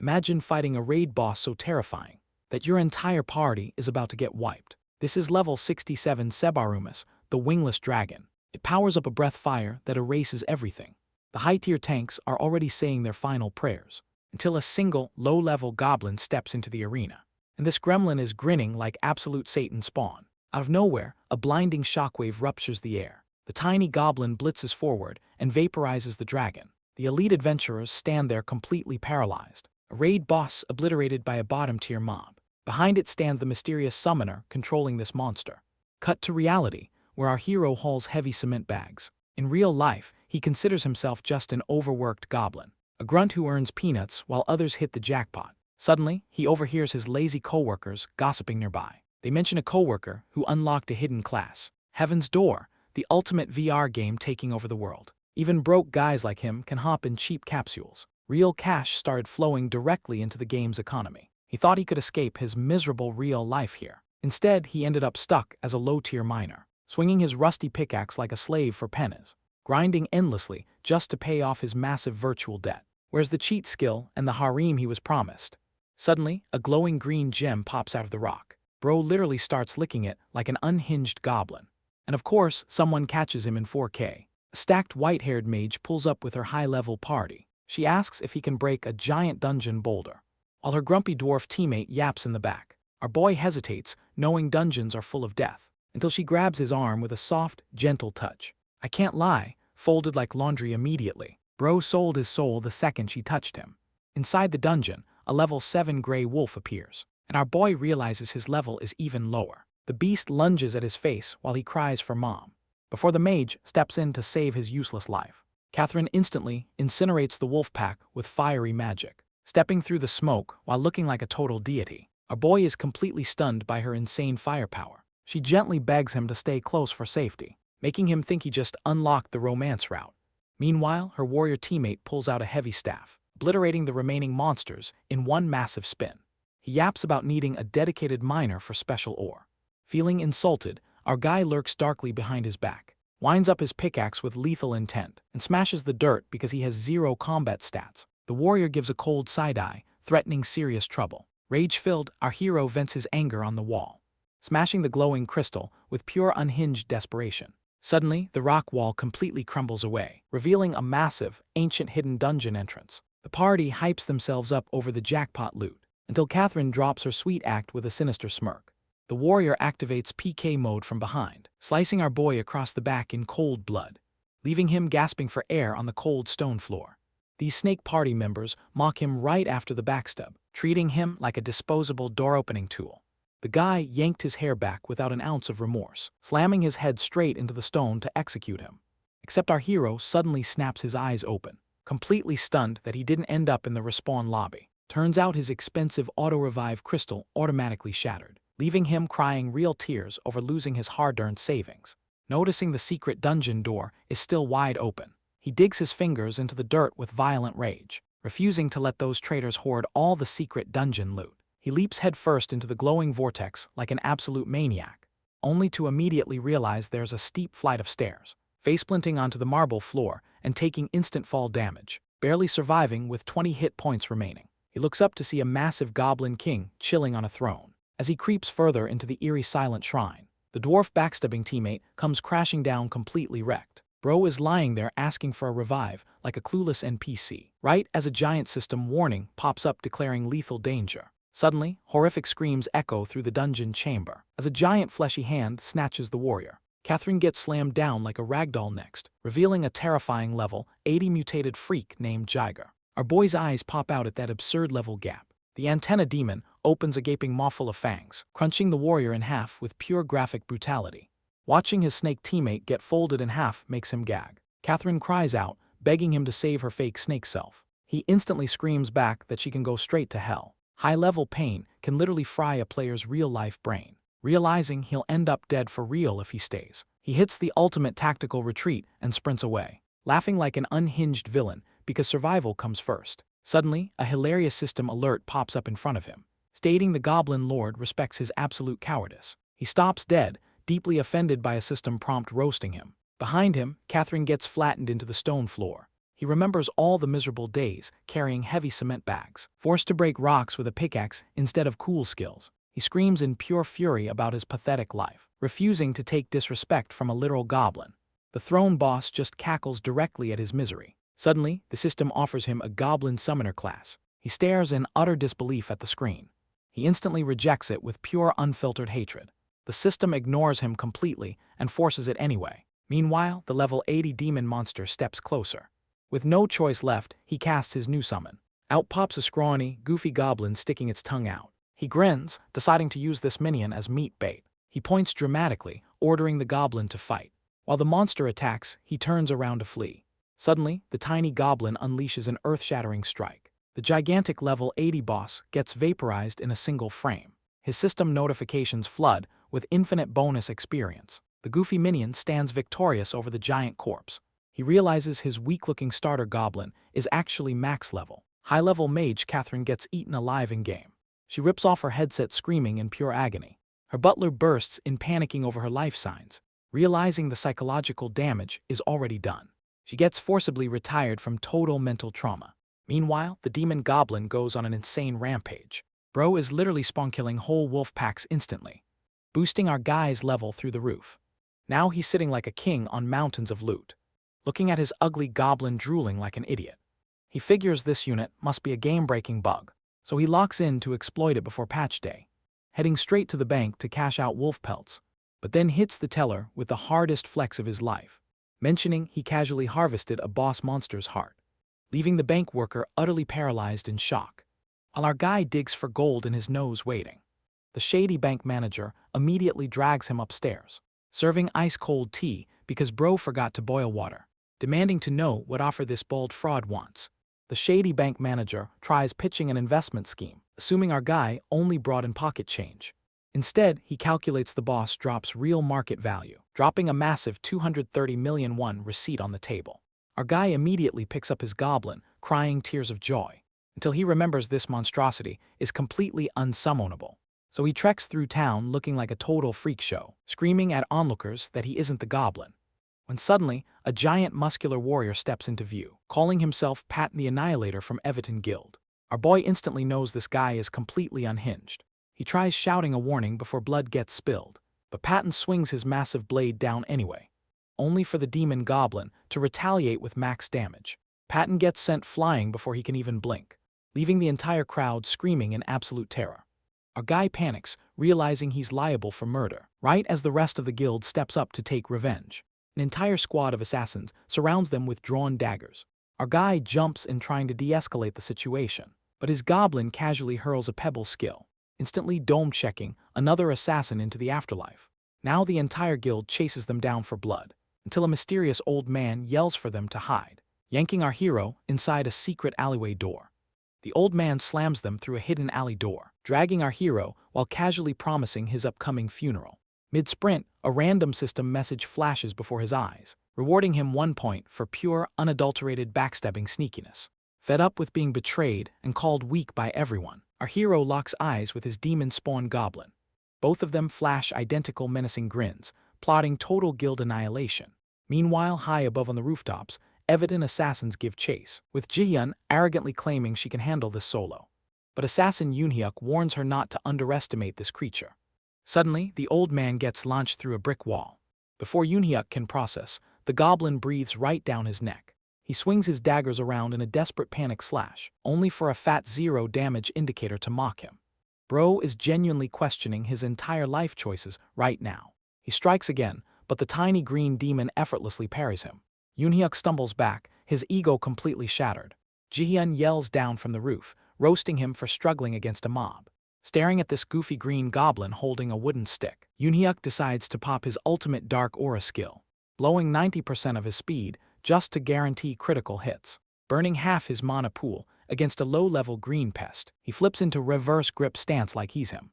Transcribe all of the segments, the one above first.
Imagine fighting a raid boss so terrifying that your entire party is about to get wiped. This is level 67 Sebarumus, the wingless dragon. It powers up a breath fire that erases everything. The high-tier tanks are already saying their final prayers, until a single, low-level goblin steps into the arena. And this gremlin is grinning like absolute Satan spawn. Out of nowhere, a blinding shockwave ruptures the air. The tiny goblin blitzes forward and vaporizes the dragon. The elite adventurers stand there completely paralyzed. A raid boss obliterated by a bottom-tier mob. Behind it stands the mysterious summoner controlling this monster. Cut to reality, where our hero hauls heavy cement bags. In real life, he considers himself just an overworked goblin, a grunt who earns peanuts while others hit the jackpot. Suddenly, he overhears his lazy coworkers gossiping nearby. They mention a coworker who unlocked a hidden class, Heaven's Door, the ultimate VR game taking over the world. Even broke guys like him can hop in cheap capsules. Real cash started flowing directly into the game's economy. He thought he could escape his miserable real life here. Instead, he ended up stuck as a low-tier miner, swinging his rusty pickaxe like a slave for pennies, grinding endlessly just to pay off his massive virtual debt. Where's the cheat skill and the harem he was promised? Suddenly, a glowing green gem pops out of the rock. Bro literally starts licking it like an unhinged goblin. And of course, someone catches him in 4K. A stacked white-haired mage pulls up with her high-level party. She asks if he can break a giant dungeon boulder, while her grumpy dwarf teammate yaps in the back. Our boy hesitates, knowing dungeons are full of death, until she grabs his arm with a soft, gentle touch. I can't lie, folded like laundry immediately. Bro sold his soul the second she touched him. Inside the dungeon, a level 7 gray wolf appears, and our boy realizes his level is even lower. The beast lunges at his face while he cries for mom, before the mage steps in to save his useless life. Catherine instantly incinerates the wolf pack with fiery magic, stepping through the smoke while looking like a total deity. Our boy is completely stunned by her insane firepower. She gently begs him to stay close for safety, making him think he just unlocked the romance route. Meanwhile, her warrior teammate pulls out a heavy staff, obliterating the remaining monsters in one massive spin. He yaps about needing a dedicated miner for special ore. Feeling insulted, our guy lurks darkly behind his back, winds up his pickaxe with lethal intent, and smashes the dirt because he has 0 combat stats. The warrior gives a cold side-eye, threatening serious trouble. Rage-filled, our hero vents his anger on the wall, smashing the glowing crystal with pure unhinged desperation. Suddenly, the rock wall completely crumbles away, revealing a massive, ancient hidden dungeon entrance. The party hypes themselves up over the jackpot loot, until Catherine drops her sweet act with a sinister smirk. The warrior activates PK mode from behind, slicing our boy across the back in cold blood, leaving him gasping for air on the cold stone floor. These snake party members mock him right after the backstab, treating him like a disposable door-opening tool. The guy yanked his hair back without an ounce of remorse, slamming his head straight into the stone to execute him. Except our hero suddenly snaps his eyes open, completely stunned that he didn't end up in the respawn lobby. Turns out his expensive auto-revive crystal automatically shattered, leaving him crying real tears over losing his hard-earned savings. Noticing the secret dungeon door is still wide open, he digs his fingers into the dirt with violent rage, refusing to let those traitors hoard all the secret dungeon loot. He leaps headfirst into the glowing vortex like an absolute maniac, only to immediately realize there's a steep flight of stairs, faceplanting onto the marble floor and taking instant fall damage, barely surviving with 20 hit points remaining. He looks up to see a massive goblin king chilling on a throne. As he creeps further into the eerie silent shrine, the dwarf backstabbing teammate comes crashing down completely wrecked. Bro is lying there asking for a revive like a clueless NPC, right as a giant system warning pops up declaring lethal danger. Suddenly, horrific screams echo through the dungeon chamber as a giant fleshy hand snatches the warrior. Catherine gets slammed down like a ragdoll next, revealing a terrifying level 80 mutated freak named Jiger. Our boy's eyes pop out at that absurd level gap. The antenna demon opens a gaping maw full of fangs, crunching the warrior in half with pure graphic brutality. Watching his snake teammate get folded in half makes him gag. Catherine cries out, begging him to save her fake snake self. He instantly screams back that she can go straight to hell. High-level pain can literally fry a player's real-life brain. Realizing he'll end up dead for real if he stays, he hits the ultimate tactical retreat and sprints away, laughing like an unhinged villain because survival comes first. Suddenly, a hilarious system alert pops up in front of him, stating the Goblin Lord respects his absolute cowardice. He stops dead, deeply offended by a system prompt roasting him. Behind him, Catherine gets flattened into the stone floor. He remembers all the miserable days carrying heavy cement bags, forced to break rocks with a pickaxe instead of cool skills. He screams in pure fury about his pathetic life, refusing to take disrespect from a literal goblin. The throne boss just cackles directly at his misery. Suddenly, the system offers him a goblin summoner class. He stares in utter disbelief at the screen. He instantly rejects it with pure unfiltered hatred. The system ignores him completely and forces it anyway. Meanwhile, the level 80 demon monster steps closer. With no choice left, he casts his new summon. Out pops a scrawny, goofy goblin sticking its tongue out. He grins, deciding to use this minion as meat bait. He points dramatically, ordering the goblin to fight. While the monster attacks, he turns around to flee. Suddenly, the tiny goblin unleashes an earth-shattering strike. The gigantic level 80 boss gets vaporized in a single frame. His system notifications flood with infinite bonus experience. The goofy minion stands victorious over the giant corpse. He realizes his weak-looking starter goblin is actually max level. High-level mage Catherine gets eaten alive in-game. She rips off her headset screaming in pure agony. Her butler bursts in panicking over her life signs, realizing the psychological damage is already done. She gets forcibly retired from total mental trauma. Meanwhile, the demon goblin goes on an insane rampage. Bro is literally spawn-killing whole wolf packs instantly, boosting our guy's level through the roof. Now he's sitting like a king on mountains of loot, looking at his ugly goblin drooling like an idiot. He figures this unit must be a game-breaking bug, so he locks in to exploit it before patch day, heading straight to the bank to cash out wolf pelts, but then hits the teller with the hardest flex of his life, mentioning he casually harvested a boss monster's heart, leaving the bank worker utterly paralyzed in shock, while our guy digs for gold in his nose waiting. The shady bank manager immediately drags him upstairs, serving ice-cold tea because bro forgot to boil water, demanding to know what offer this bald fraud wants. The shady bank manager tries pitching an investment scheme, assuming our guy only brought in pocket change. Instead, he calculates the boss drops real market value, dropping a massive 230 million won receipt on the table. Our guy immediately picks up his goblin, crying tears of joy, until he remembers this monstrosity is completely unsummonable. So he treks through town looking like a total freak show, screaming at onlookers that he isn't the goblin. When suddenly, a giant muscular warrior steps into view, calling himself Patton the Annihilator from Everton Guild. Our boy instantly knows this guy is completely unhinged. He tries shouting a warning before blood gets spilled, but Patton swings his massive blade down anyway, only for the demon goblin to retaliate with max damage. Patton gets sent flying before he can even blink, leaving the entire crowd screaming in absolute terror. Our guy panics, realizing he's liable for murder, right as the rest of the guild steps up to take revenge. An entire squad of assassins surrounds them with drawn daggers. Our guy jumps in trying to de-escalate the situation, but his goblin casually hurls a pebble skill, instantly dome-checking another assassin into the afterlife. Now the entire guild chases them down for blood, until a mysterious old man yells for them to hide, yanking our hero inside a secret alleyway door. The old man slams them through a hidden alley door, dragging our hero while casually promising his upcoming funeral. Mid-sprint, a random system message flashes before his eyes, rewarding him 1 point for pure, unadulterated backstabbing sneakiness. Fed up with being betrayed and called weak by everyone, our hero locks eyes with his demon-spawned goblin. Both of them flash identical menacing grins, plotting total guild annihilation. Meanwhile, high above on the rooftops, evident assassins give chase, with Jihyun arrogantly claiming she can handle this solo. But assassin Yoonhyuk warns her not to underestimate this creature. Suddenly, the old man gets launched through a brick wall. Before Yoonhyuk can process, the goblin breathes right down his neck. He swings his daggers around in a desperate panic slash, only for a fat 0 damage indicator to mock him. Bro is genuinely questioning his entire life choices right now. He strikes again, but the tiny green demon effortlessly parries him. Yoonhyuk stumbles back, his ego completely shattered. Jihyun yells down from the roof, roasting him for struggling against a mob. Staring at this goofy green goblin holding a wooden stick, Yoonhyuk decides to pop his ultimate dark aura skill, blowing 90% of his speed just to guarantee critical hits. Burning half his mana pool against a low-level green pest, he flips into reverse grip stance like he's him.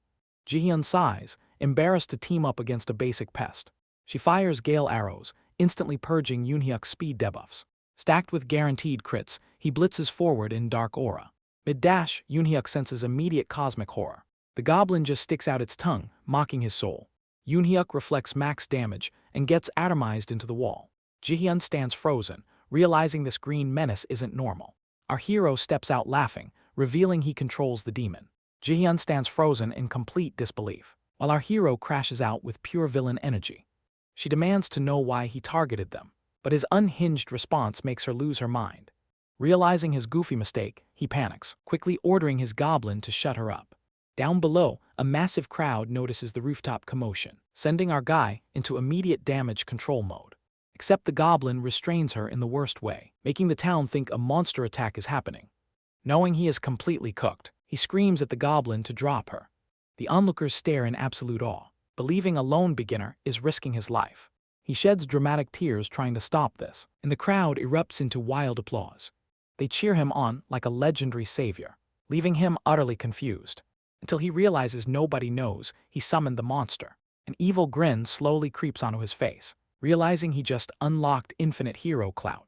Jihyun sighs, embarrassed to team up against a basic pest. She fires gale arrows, instantly purging Yoonhyuk's speed debuffs. Stacked with guaranteed crits, he blitzes forward in dark aura. Mid-dash, Yoonhyuk senses immediate cosmic horror. The goblin just sticks out its tongue, mocking his soul. Yoonhyuk reflects max damage and gets atomized into the wall. Jihyun stands frozen, Realizing this green menace isn't normal, our hero steps out laughing, revealing he controls the demon. Jihyun stands frozen in complete disbelief, while our hero crashes out with pure villain energy. She demands to know why he targeted them, but his unhinged response makes her lose her mind. Realizing his goofy mistake, he panics, quickly ordering his goblin to shut her up. Down below, a massive crowd notices the rooftop commotion, sending our guy into immediate damage control mode. Except the goblin restrains her in the worst way, making the town think a monster attack is happening. Knowing he is completely cooked, he screams at the goblin to drop her. The onlookers stare in absolute awe, believing a lone beginner is risking his life. He sheds dramatic tears trying to stop this, and the crowd erupts into wild applause. They cheer him on like a legendary savior, leaving him utterly confused, until he realizes nobody knows he summoned the monster. An evil grin slowly creeps onto his face, realizing he just unlocked infinite hero clout.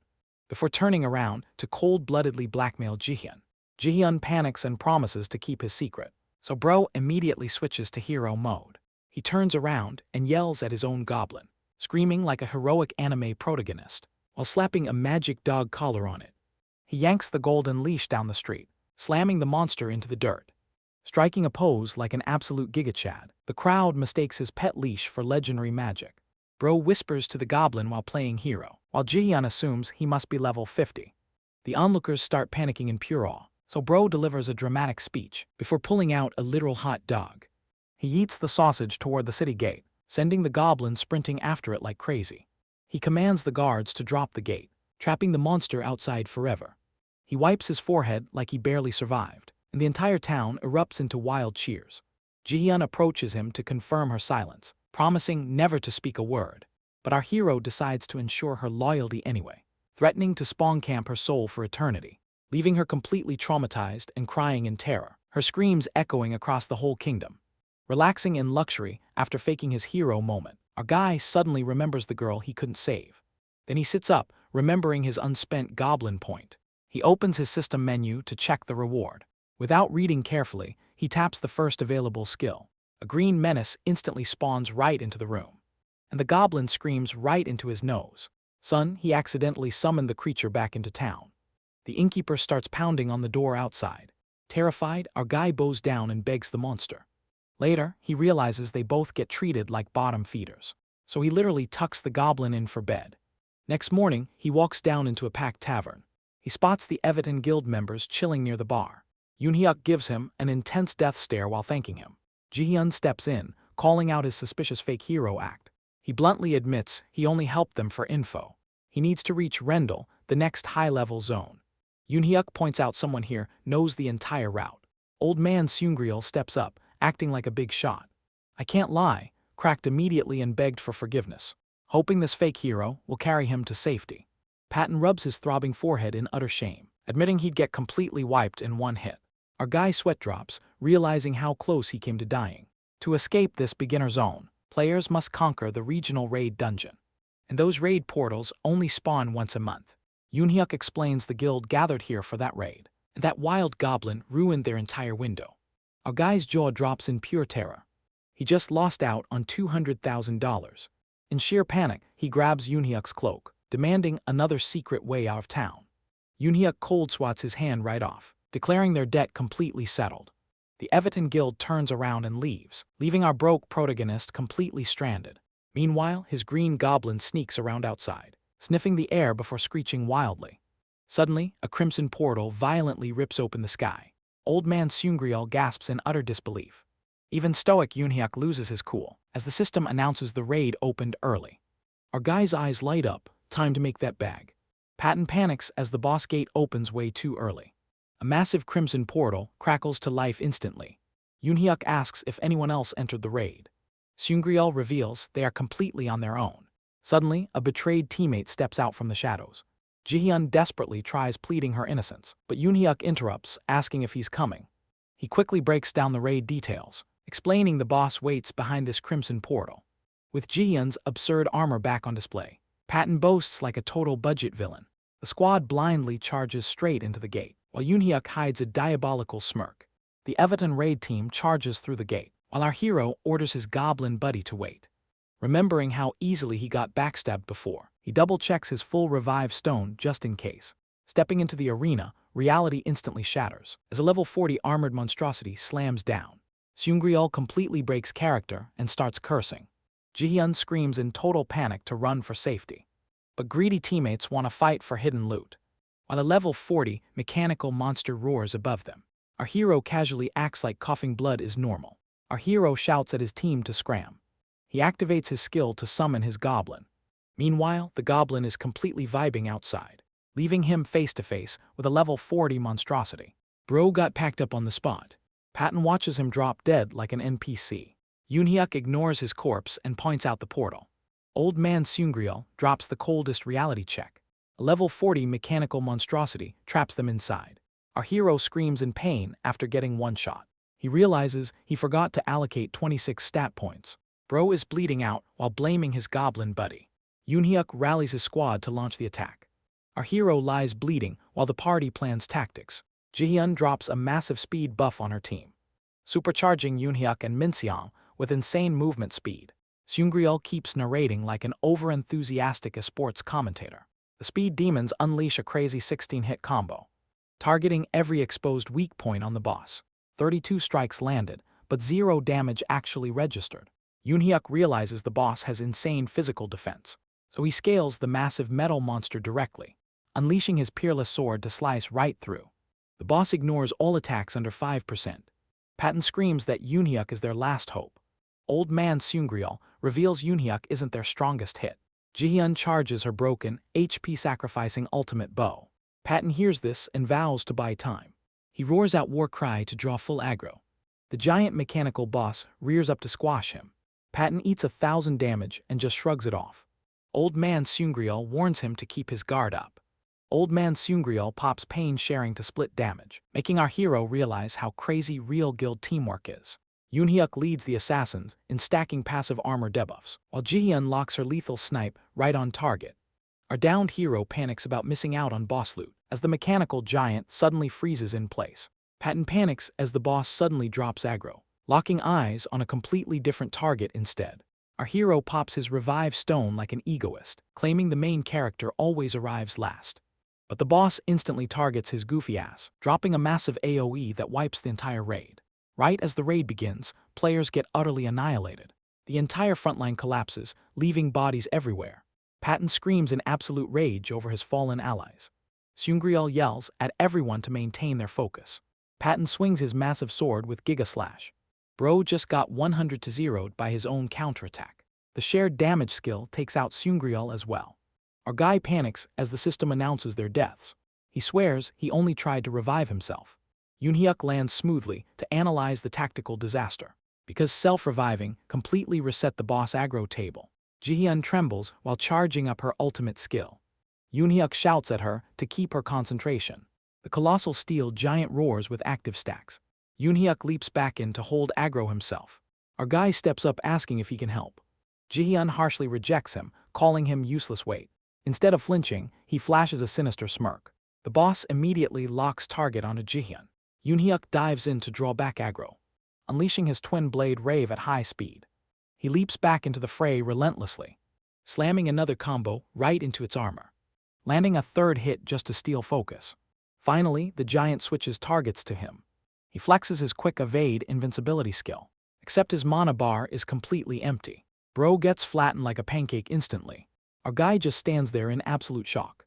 Before turning around to cold-bloodedly blackmail Jihyun, Jihyun panics and promises to keep his secret, so bro immediately switches to hero mode. He turns around and yells at his own goblin, screaming like a heroic anime protagonist, while slapping a magic dog collar on it. He yanks the golden leash down the street, slamming the monster into the dirt. Striking a pose like an absolute gigachad, the crowd mistakes his pet leash for legendary magic. Bro whispers to the goblin while playing hero, while Jihyun assumes he must be level 50. The onlookers start panicking in pure awe, so bro delivers a dramatic speech before pulling out a literal hot dog. He eats the sausage toward the city gate, sending the goblin sprinting after it like crazy. He commands the guards to drop the gate, trapping the monster outside forever. He wipes his forehead like he barely survived, and the entire town erupts into wild cheers. Jihyun approaches him to confirm her silence, promising never to speak a word, but our hero decides to ensure her loyalty anyway, threatening to spawn camp her soul for eternity, leaving her completely traumatized and crying in terror, her screams echoing across the whole kingdom. Relaxing in luxury after faking his hero moment, our guy suddenly remembers the girl he couldn't save. Then he sits up, remembering his unspent goblin point. He opens his system menu to check the reward. Without reading carefully, he taps the first available skill. A green menace instantly spawns right into the room, and the goblin screams right into his nose. Son, he accidentally summoned the creature back into town. The innkeeper starts pounding on the door outside. Terrified, our guy bows down and begs the monster. Later, he realizes they both get treated like bottom feeders, so he literally tucks the goblin in for bed. Next morning, he walks down into a packed tavern. He spots the Everton Guild members chilling near the bar. Yoonhyuk gives him an intense death stare while thanking him. Jihyun steps in, calling out his suspicious fake hero act. He bluntly admits he only helped them for info. He needs to reach Rendell, the next high-level zone. Yoonhyuk points out someone here knows the entire route. Old man Seungryul steps up, acting like a big shot. I can't lie, cracked immediately and begged for forgiveness, hoping this fake hero will carry him to safety. Patton rubs his throbbing forehead in utter shame, admitting he'd get completely wiped in one hit. Our guy sweat drops, realizing how close he came to dying. To escape this beginner zone, players must conquer the regional raid dungeon. And those raid portals only spawn once a month. Yoonhyuk explains the guild gathered here for that raid, and that wild goblin ruined their entire window. Our guy's jaw drops in pure terror. He just lost out on $200,000. In sheer panic, he grabs Yoonhyuk's cloak, demanding another secret way out of town. Yoonhyuk cold swats his hand right off, declaring their debt completely settled. The Everton Guild turns around and leaves, leaving our broke protagonist completely stranded. Meanwhile, his green goblin sneaks around outside, sniffing the air before screeching wildly. Suddenly, a crimson portal violently rips open the sky. Old man Seungryul gasps in utter disbelief. Even stoic Yoonhyuk loses his cool, as the system announces the raid opened early. Our guy's eyes light up, time to make that bag. Patton panics as the boss gate opens way too early. A massive crimson portal crackles to life instantly. Yoonhyuk asks if anyone else entered the raid. Seungryul reveals they are completely on their own. Suddenly, a betrayed teammate steps out from the shadows. Jihyun desperately tries pleading her innocence, but Yoonhyuk interrupts, asking if he's coming. He quickly breaks down the raid details, explaining the boss waits behind this crimson portal. With Jihyun's absurd armor back on display, Patton boasts like a total budget villain. The squad blindly charges straight into the gate, while Yoonhyuk hides a diabolical smirk. The Everton raid team charges through the gate, while our hero orders his goblin buddy to wait. Remembering how easily he got backstabbed before, He double-checks his full revive stone just in case. Stepping into the arena, reality instantly shatters, as a level 40 armored monstrosity slams down. Seungryul completely breaks character and starts cursing. Jihyun screams in total panic to run for safety. But greedy teammates want to fight for hidden loot. While a level 40 mechanical monster roars above them, our hero casually acts like coughing blood is normal. Our hero shouts at his team to scram. He activates his skill to summon his Goblin. Meanwhile, the Goblin is completely vibing outside, leaving him face-to-face with a level 40 monstrosity. Bro got packed up on the spot. Patton watches him drop dead like an NPC. Yoonhyuk ignores his corpse and points out the portal. Old man Seungryul drops the coldest reality check. A level 40 mechanical monstrosity traps them inside. Our hero screams in pain after getting one shot. He realizes he forgot to allocate 26 stat points. Bro is bleeding out while blaming his Goblin buddy. Yoonhyuk rallies his squad to launch the attack. Our hero lies bleeding while the party plans tactics. Jihyun drops a massive speed buff on her team, supercharging Yoonhyuk and Minseong with insane movement speed. Seungryul keeps narrating like an over-enthusiastic sports commentator. The speed demons unleash a crazy 16-hit combo, targeting every exposed weak point on the boss. 32 strikes landed, but 0 damage actually registered. Yoonhyuk realizes the boss has insane physical defense, so he scales the massive metal monster directly, unleashing his peerless sword to slice right through. The boss ignores all attacks under 5%. Patton screams that Yoonhyuk is their last hope. Old man Seungryul reveals Yoonhyuk isn't their strongest hit. Jihyun charges her broken, HP-sacrificing ultimate bow. Patton hears this and vows to buy time. He roars out war cry to draw full aggro. The giant mechanical boss rears up to squash him. Patton eats 1,000 damage and just shrugs it off. Old man Seungryul warns him to keep his guard up. Old man Seungryul pops pain sharing to split damage, making our hero realize how crazy real guild teamwork is. Yoonhyuk leads the assassins in stacking passive armor debuffs, while Jihyun locks her lethal snipe right on target. Our downed hero panics about missing out on boss loot as the mechanical giant suddenly freezes in place. Patton panics as the boss suddenly drops aggro, locking eyes on a completely different target instead. Our hero pops his revive stone like an egoist, claiming the main character always arrives last. But the boss instantly targets his goofy ass, dropping a massive AoE that wipes the entire raid. Right as the raid begins, players get utterly annihilated. The entire frontline collapses, leaving bodies everywhere. Patton screams in absolute rage over his fallen allies. Seungryul yells at everyone to maintain their focus. Patton swings his massive sword with Giga Slash. Bro just got 100-0'd by his own counterattack. The shared damage skill takes out Seungryul as well. Our guy panics as the system announces their deaths. He swears he only tried to revive himself. Yoonhyuk lands smoothly to analyze the tactical disaster. Because self-reviving completely reset the boss aggro table, Jihyun trembles while charging up her ultimate skill. Yoonhyuk shouts at her to keep her concentration. The colossal steel giant roars with active stacks. Yoonhyuk leaps back in to hold aggro himself. Our guy steps up asking if he can help. Jihyun harshly rejects him, calling him useless weight. Instead of flinching, he flashes a sinister smirk. The boss immediately locks target onto Jihyun. Yoonhyuk dives in to draw back aggro, unleashing his twin blade rave at high speed. He leaps back into the fray relentlessly, slamming another combo right into its armor, landing a third hit just to steal focus. Finally, the giant switches targets to him. He flexes his quick evade invincibility skill, except his mana bar is completely empty. Bro gets flattened like a pancake instantly. Our guy just stands there in absolute shock.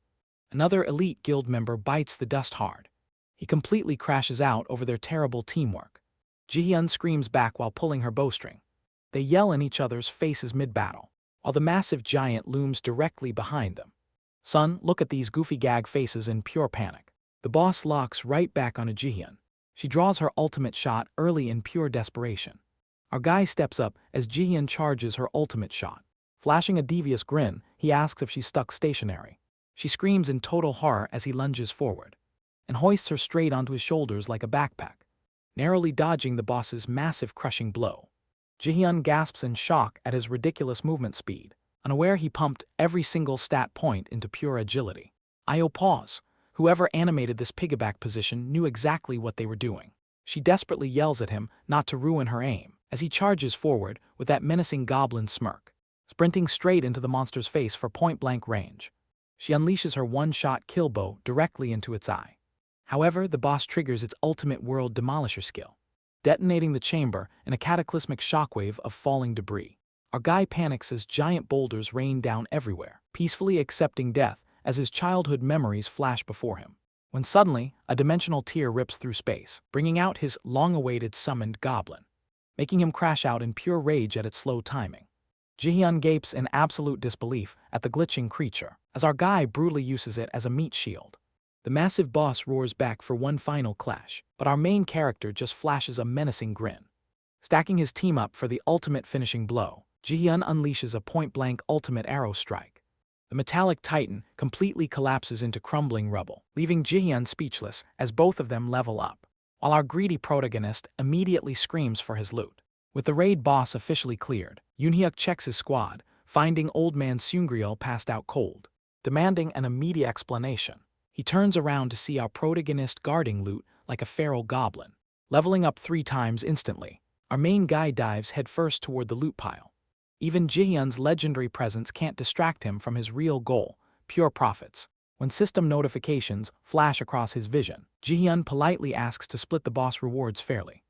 Another elite guild member bites the dust hard. He completely crashes out over their terrible teamwork. Jihyun screams back while pulling her bowstring. They yell in each other's faces mid-battle, while the massive giant looms directly behind them. Son, look at these goofy gag faces in pure panic. The boss locks right back onto Jihyun. She draws her ultimate shot early in pure desperation. Our guy steps up as Jihyun charges her ultimate shot. Flashing a devious grin, he asks if she's stuck stationary. She screams in total horror as he lunges forward and hoists her straight onto his shoulders like a backpack, narrowly dodging the boss's massive crushing blow. Jihyun gasps in shock at his ridiculous movement speed, unaware he pumped every single stat point into pure agility. Pause. Whoever animated this piggyback position knew exactly what they were doing. She desperately yells at him not to ruin her aim, as he charges forward with that menacing goblin smirk. sprinting straight into the monster's face for point-blank range. She unleashes her one-shot kill bow directly into its eye. However, the boss triggers its ultimate world demolisher skill, detonating the chamber in a cataclysmic shockwave of falling debris. Our guy panics as giant boulders rain down everywhere, peacefully accepting death as his childhood memories flash before him. When suddenly, a dimensional tear rips through space, bringing out his long-awaited summoned Goblin, making him crash out in pure rage at its slow timing. Jihyun gapes in absolute disbelief at the glitching creature, as our guy brutally uses it as a meat shield. The massive boss roars back for one final clash, but our main character just flashes a menacing grin. Stacking his team up for the ultimate finishing blow, Jihyun unleashes a point-blank ultimate arrow strike. The metallic titan completely collapses into crumbling rubble, leaving Jihyun speechless as both of them level up, while our greedy protagonist immediately screams for his loot. With the raid boss officially cleared, Yoonhyuk checks his squad, finding old man Seungryul passed out cold. Demanding an immediate explanation, he turns around to see our protagonist guarding loot like a feral goblin. Leveling up 3 times instantly, our main guy dives headfirst toward the loot pile. Even Jihyun's legendary presence can't distract him from his real goal, pure profits. When system notifications flash across his vision, Jihyun politely asks to split the boss rewards fairly.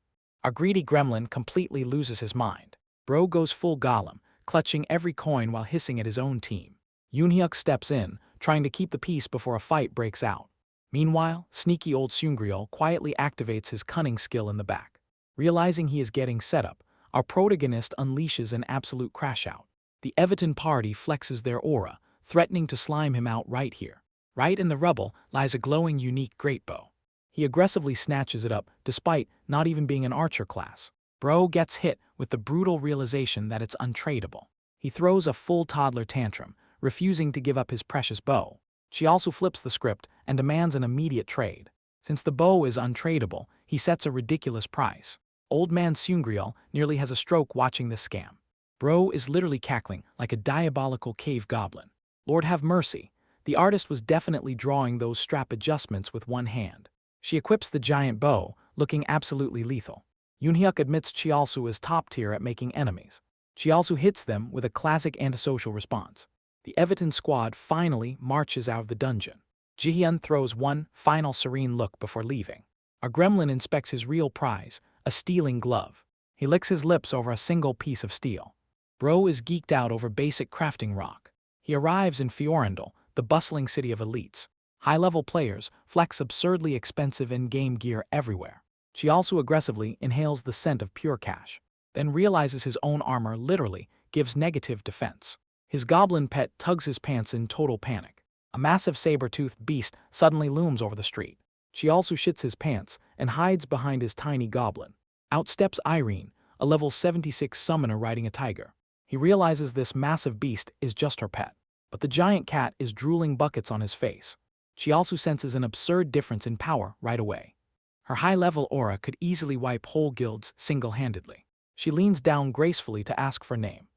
Our greedy gremlin completely loses his mind. Bro goes full Golem, clutching every coin while hissing at his own team. Yoonhyuk steps in, trying to keep the peace before a fight breaks out. Meanwhile, sneaky old Seungryul quietly activates his cunning skill in the back. Realizing he is getting set up, our protagonist unleashes an absolute crash-out. The Everton party flexes their aura, threatening to slime him out right here. Right in the rubble lies a glowing unique great bow. He aggressively snatches it up, despite not even being an archer class. Bro gets hit with the brutal realization that it's untradeable. He throws a full toddler tantrum, refusing to give up his precious bow. She also flips the script and demands an immediate trade. Since the bow is untradeable, he sets a ridiculous price. Old man Seungryul nearly has a stroke watching this scam. Bro is literally cackling like a diabolical cave goblin. Lord have mercy, the artist was definitely drawing those strap adjustments with one hand. She equips the giant bow, looking absolutely lethal. Yoonhyuk admits Chialsu is top tier at making enemies. Chialsu hits them with a classic antisocial response. The Everton squad finally marches out of the dungeon. Jihyun throws one final serene look before leaving. Our gremlin inspects his real prize, a stealing glove. He licks his lips over a single piece of steel. Bro is geeked out over basic crafting rock. He arrives in Fiorindal, the bustling city of elites. High-level players flex absurdly expensive in-game gear everywhere. She also aggressively inhales the scent of pure cash, then realizes his own armor literally gives negative defense. His goblin pet tugs his pants in total panic. A massive saber-toothed beast suddenly looms over the street. She also shits his pants and hides behind his tiny goblin. Out steps Irene, a level 76 summoner riding a tiger. He realizes this massive beast is just her pet, but the giant cat is drooling buckets on his face. She also senses an absurd difference in power right away. Her high-level aura could easily wipe whole guilds single-handedly. She leans down gracefully to ask for name.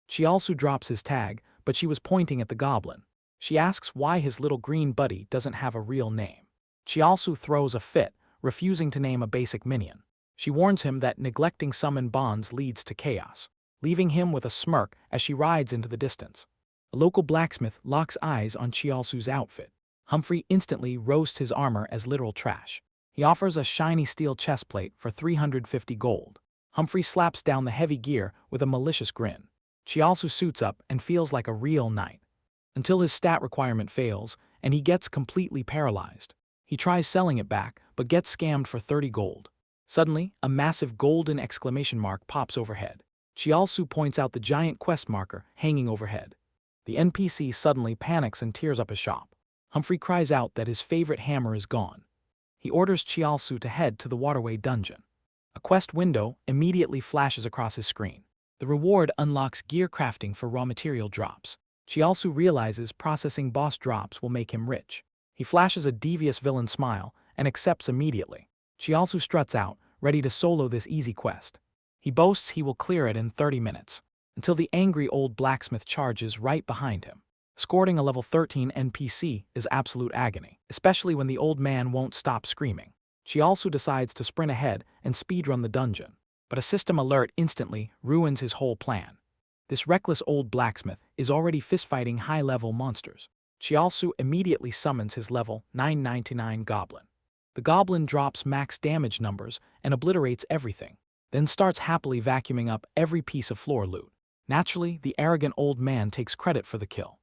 She also drops his tag, but she was pointing at the goblin. She asks why his little green buddy doesn't have a real name. She also throws a fit, refusing to name a basic minion. She warns him that neglecting summon bonds leads to chaos, leaving him with a smirk as she rides into the distance. A local blacksmith locks eyes on Chialsu's outfit. Humphrey instantly roasts his armor as literal trash. He offers a shiny steel chestplate for 350 gold. Humphrey slaps down the heavy gear with a malicious grin. Chialsu suits up and feels like a real knight. Until his stat requirement fails, and he gets completely paralyzed. He tries selling it back, but gets scammed for 30 gold. Suddenly, a massive golden exclamation mark pops overhead. Chialsu points out the giant quest marker hanging overhead. The NPC suddenly panics and tears up his shop. Humphrey cries out that his favorite hammer is gone. He orders Chialsu to head to the waterway dungeon. A quest window immediately flashes across his screen. The reward unlocks gear crafting for raw material drops. Chialsu realizes processing boss drops will make him rich. He flashes a devious villain smile and accepts immediately. Chialsu struts out, ready to solo this easy quest. He boasts he will clear it in 30 minutes, until the angry old blacksmith charges right behind him. Escorting a level 13 NPC is absolute agony, especially when the old man won't stop screaming. Chialsu decides to sprint ahead and speedrun the dungeon, but a system alert instantly ruins his whole plan. This reckless old blacksmith is already fistfighting high-level monsters. Chiaosu immediately summons his level 999 Goblin. The Goblin drops max damage numbers and obliterates everything, then starts happily vacuuming up every piece of floor loot. Naturally, the arrogant old man takes credit for the kill.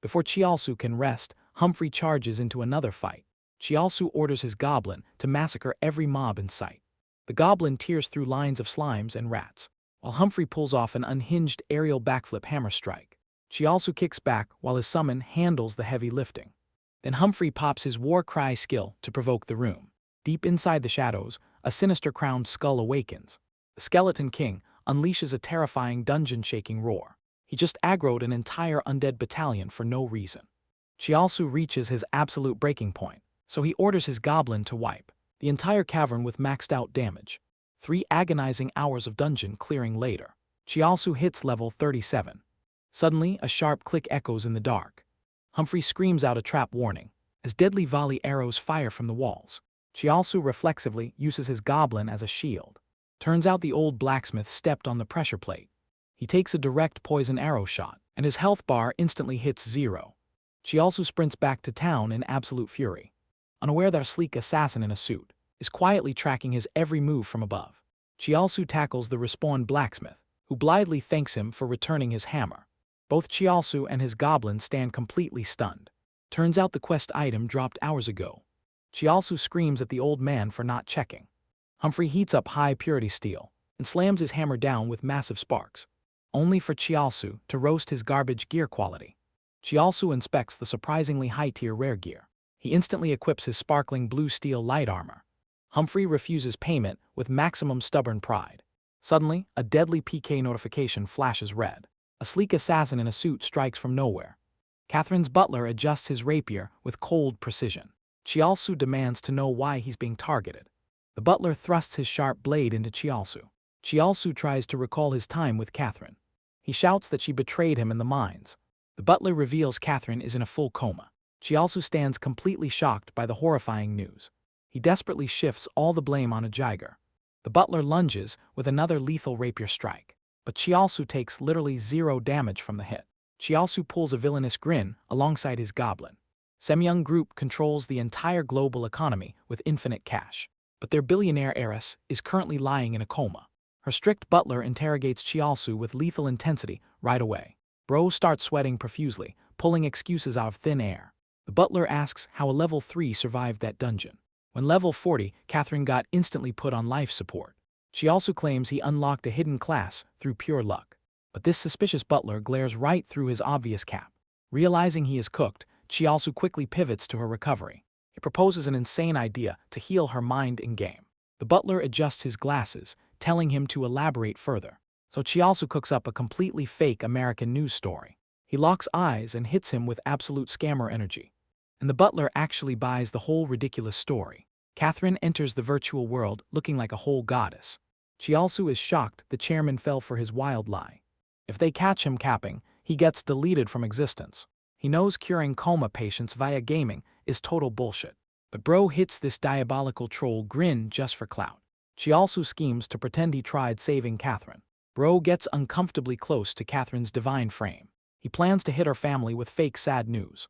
Before Chiaosu can rest, Humphrey charges into another fight. Chiaosu orders his Goblin to massacre every mob in sight. The Goblin tears through lines of slimes and rats, while Humphrey pulls off an unhinged aerial backflip hammer strike. Chiaosu kicks back while his summon handles the heavy lifting. Then Humphrey pops his war cry skill to provoke the room. Deep inside the shadows, a sinister crowned skull awakens. The Skeleton King unleashes a terrifying dungeon-shaking roar. He just aggroed an entire undead battalion for no reason. Chiaosu reaches his absolute breaking point, so he orders his Goblin to wipe the entire cavern with maxed out damage. 3 agonizing hours of dungeon clearing later, Chiaosu hits level 37. Suddenly, a sharp click echoes in the dark. Humphrey screams out a trap warning as deadly volley arrows fire from the walls. Chiaosu reflexively uses his Goblin as a shield. Turns out the old blacksmith stepped on the pressure plate. He takes a direct poison arrow shot, and his health bar instantly hits 0. Chiaosu sprints back to town in absolute fury, unaware that a sleek assassin in a suit is quietly tracking his every move from above. Chiaosu tackles the respawned blacksmith, who blithely thanks him for returning his hammer. Both Chiaosu and his Goblin stand completely stunned. Turns out the quest item dropped hours ago. Chiaosu screams at the old man for not checking. Humphrey heats up high-purity steel and slams his hammer down with massive sparks, only for Chiaosu to roast his garbage gear quality. Chiaosu inspects the surprisingly high-tier rare gear. He instantly equips his sparkling blue steel light armor. Humphrey refuses payment with maximum stubborn pride. Suddenly, a deadly PK notification flashes red. A sleek assassin in a suit strikes from nowhere. Catherine's butler adjusts his rapier with cold precision. Chiaosu demands to know why he's being targeted. The butler thrusts his sharp blade into Chiaosu. Chiaosu tries to recall his time with Catherine. He shouts that she betrayed him in the mines. The butler reveals Catherine is in a full coma. Chiaosu stands completely shocked by the horrifying news. He desperately shifts all the blame on a Jiger. The butler lunges with another lethal rapier strike, but Chiaosu takes literally 0 damage from the hit. Chiaosu pulls a villainous grin alongside his Goblin. Semyoung Group controls the entire global economy with infinite cash, but their billionaire heiress is currently lying in a coma. Her strict butler interrogates Chiaosu with lethal intensity right away. Bro starts sweating profusely, pulling excuses out of thin air. The butler asks how a level 3 survived that dungeon. When level 40, Catherine got instantly put on life support. Chiaosu claims he unlocked a hidden class through pure luck. But this suspicious butler glares right through his obvious cap. Realizing he is cooked, Chiaosu quickly pivots to her recovery. He proposes an insane idea to heal her mind in-game. The butler adjusts his glasses, telling him to elaborate further. So Chiaosu cooks up a completely fake American news story. He locks eyes and hits him with absolute scammer energy. And the butler actually buys the whole ridiculous story. Catherine enters the virtual world looking like a whole goddess. Chiaosu is shocked the chairman fell for his wild lie. If they catch him capping, he gets deleted from existence. He knows curing coma patients via gaming is total bullshit. But bro hits this diabolical troll grin just for clout. Chiaosu schemes to pretend he tried saving Catherine. Bro gets uncomfortably close to Catherine's divine frame. He plans to hit her family with fake sad news.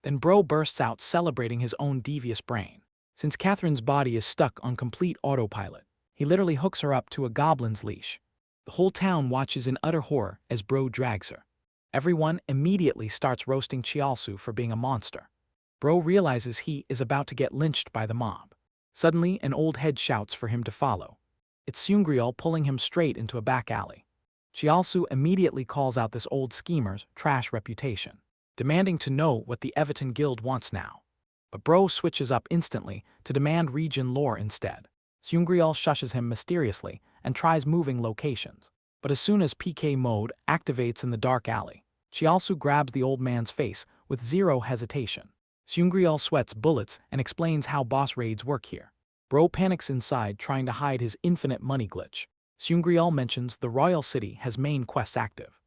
Then bro bursts out celebrating his own devious brain. Since Catherine's body is stuck on complete autopilot, he literally hooks her up to a goblin's leash. The whole town watches in utter horror as bro drags her. Everyone immediately starts roasting Chiaosu for being a monster. Bro realizes he is about to get lynched by the mob. Suddenly, an old head shouts for him to follow. It's Seungryul pulling him straight into a back alley. Chiaosu immediately calls out this old schemer's trash reputation, demanding to know what the Everton Guild wants now. But bro switches up instantly to demand region lore instead. Seungryul shushes him mysteriously and tries moving locations. But as soon as PK mode activates in the dark alley, Chiaosu grabs the old man's face with 0 hesitation. Seungryul sweats bullets and explains how boss raids work here. Bro panics inside trying to hide his infinite money glitch. Seungryul mentions the royal city has main quests active.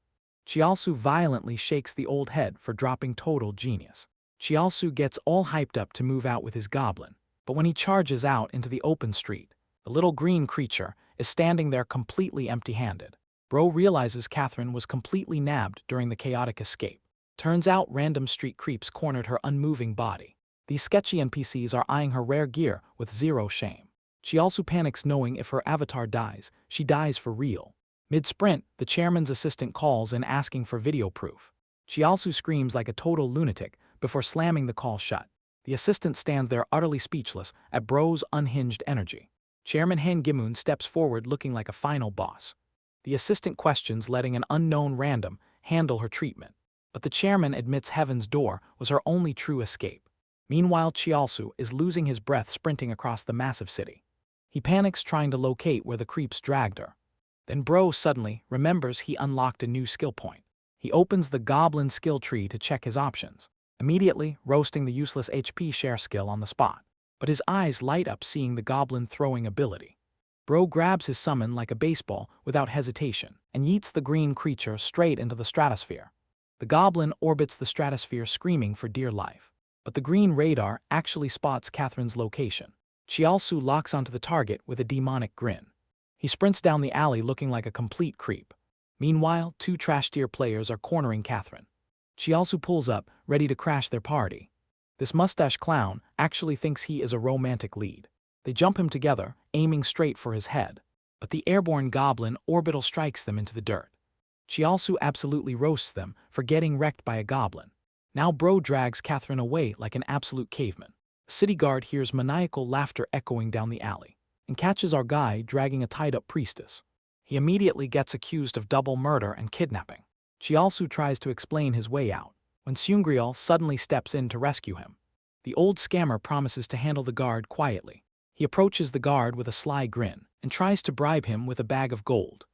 Chiaosu violently shakes the old head for dropping total genius. Chiaosu gets all hyped up to move out with his Goblin, but when he charges out into the open street, the little green creature is standing there completely empty-handed. Bro realizes Catherine was completely nabbed during the chaotic escape. Turns out random street creeps cornered her unmoving body. These sketchy NPCs are eyeing her rare gear with zero shame. She also panics knowing if her avatar dies, she dies for real. Mid-sprint, the chairman's assistant calls in asking for video proof. She also screams like a total lunatic before slamming the call shut. The assistant stands there utterly speechless at Bro's unhinged energy. Chairman Han Gimun steps forward looking like a final boss. The assistant questions letting an unknown random handle her treatment. But the chairman admits Heaven's Door was her only true escape. Meanwhile, Chialsu is losing his breath sprinting across the massive city. He panics trying to locate where the creeps dragged her. Then Bro suddenly remembers he unlocked a new skill point. He opens the Goblin skill tree to check his options, immediately roasting the useless HP share skill on the spot. But his eyes light up seeing the Goblin throwing ability. Bro grabs his summon like a baseball without hesitation and yeets the green creature straight into the stratosphere. The Goblin orbits the stratosphere screaming for dear life. But the green radar actually spots Catherine's location. Chialsu locks onto the target with a demonic grin. He sprints down the alley looking like a complete creep. Meanwhile, two trash tier players are cornering Catherine. Chialsu pulls up, ready to crash their party. This mustache clown actually thinks he is a romantic lead. They jump him together, aiming straight for his head. But the airborne Goblin orbital strikes them into the dirt. Chialsu absolutely roasts them for getting wrecked by a Goblin. Now Bro drags Catherine away like an absolute caveman. A city guard hears maniacal laughter echoing down the alley and catches our guy dragging a tied-up priestess. He immediately gets accused of double murder and kidnapping. Chialsu tries to explain his way out, when Seungriel suddenly steps in to rescue him. The old scammer promises to handle the guard quietly. He approaches the guard with a sly grin and tries to bribe him with a bag of gold.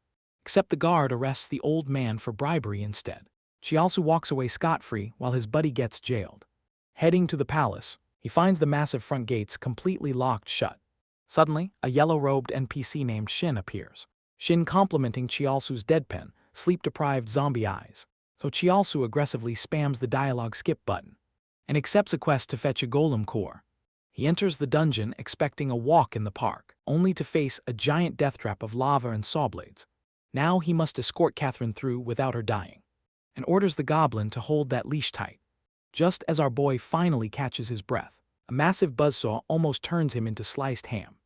Except the guard arrests the old man for bribery instead. Chialsu walks away scot-free while his buddy gets jailed. Heading to the palace, he finds the massive front gates completely locked shut. Suddenly, a yellow-robed NPC named Shin appears. Shin complimenting Chialsu's deadpan, sleep-deprived zombie eyes. So Chialsu aggressively spams the dialogue skip button and accepts a quest to fetch a golem core. He enters the dungeon expecting a walk in the park, only to face a giant death trap of lava and saw blades. Now he must escort Catherine through without her dying, and orders the Goblin to hold that leash tight. Just as our boy finally catches his breath, a massive buzzsaw almost turns him into sliced ham.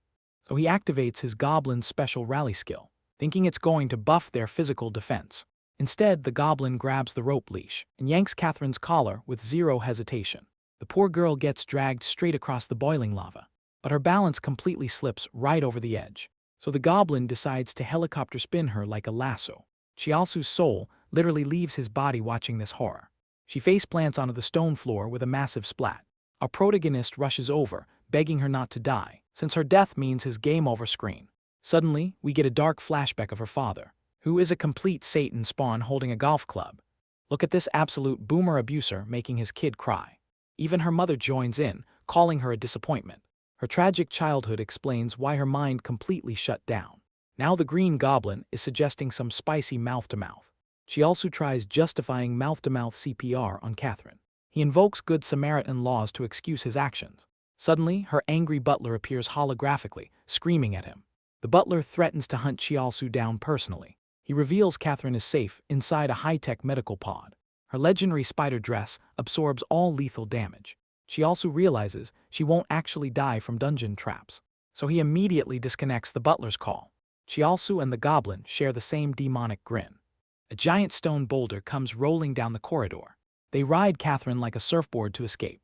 So he activates his Goblin's special rally skill, thinking it's going to buff their physical defense. Instead, the Goblin grabs the rope leash and yanks Catherine's collar with zero hesitation. The poor girl gets dragged straight across the boiling lava, but her balance completely slips right over the edge. So the Goblin decides to helicopter spin her like a lasso. Chialsu's soul literally leaves his body watching this horror. She face plants onto the stone floor with a massive splat. Our protagonist rushes over, begging her not to die, since her death means his game over screen. Suddenly, we get a dark flashback of her father, who is a complete Satan spawn holding a golf club. Look at this absolute boomer abuser making his kid cry. Even her mother joins in, calling her a disappointment. Her tragic childhood explains why her mind completely shut down. Now the Green Goblin is suggesting some spicy mouth-to-mouth. She also tries justifying mouth-to-mouth CPR on Catherine. He invokes Good Samaritan laws to excuse his actions. Suddenly, her angry butler appears holographically, screaming at him. The butler threatens to hunt Chialsu down personally. He reveals Catherine is safe inside a high-tech medical pod. Her legendary spider dress absorbs all lethal damage. She also realizes she won't actually die from dungeon traps, so he immediately disconnects the butler's call. Chialsu and the Goblin share the same demonic grin. A giant stone boulder comes rolling down the corridor. They ride Catherine like a surfboard to escape.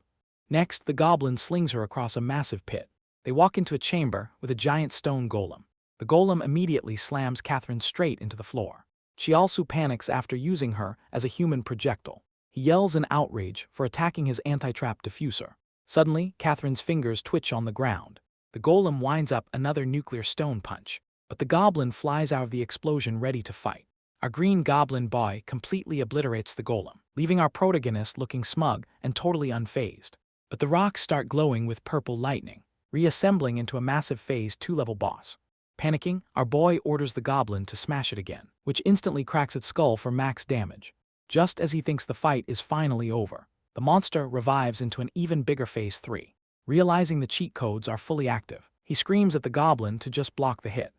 Next, the Goblin slings her across a massive pit. They walk into a chamber with a giant stone golem. The golem immediately slams Catherine straight into the floor. Chialsu panics after using her as a human projectile. He yells in outrage for attacking his anti-trap diffuser. Suddenly, Catherine's fingers twitch on the ground. The golem winds up another nuclear stone punch, but the Goblin flies out of the explosion ready to fight. Our Green Goblin boy completely obliterates the golem, leaving our protagonist looking smug and totally unfazed. But the rocks start glowing with purple lightning, reassembling into a massive phase 2-level boss. Panicking, our boy orders the Goblin to smash it again, which instantly cracks its skull for max damage. Just as he thinks the fight is finally over, the monster revives into an even bigger phase 3. Realizing the cheat codes are fully active, he screams at the Goblin to just block the hit.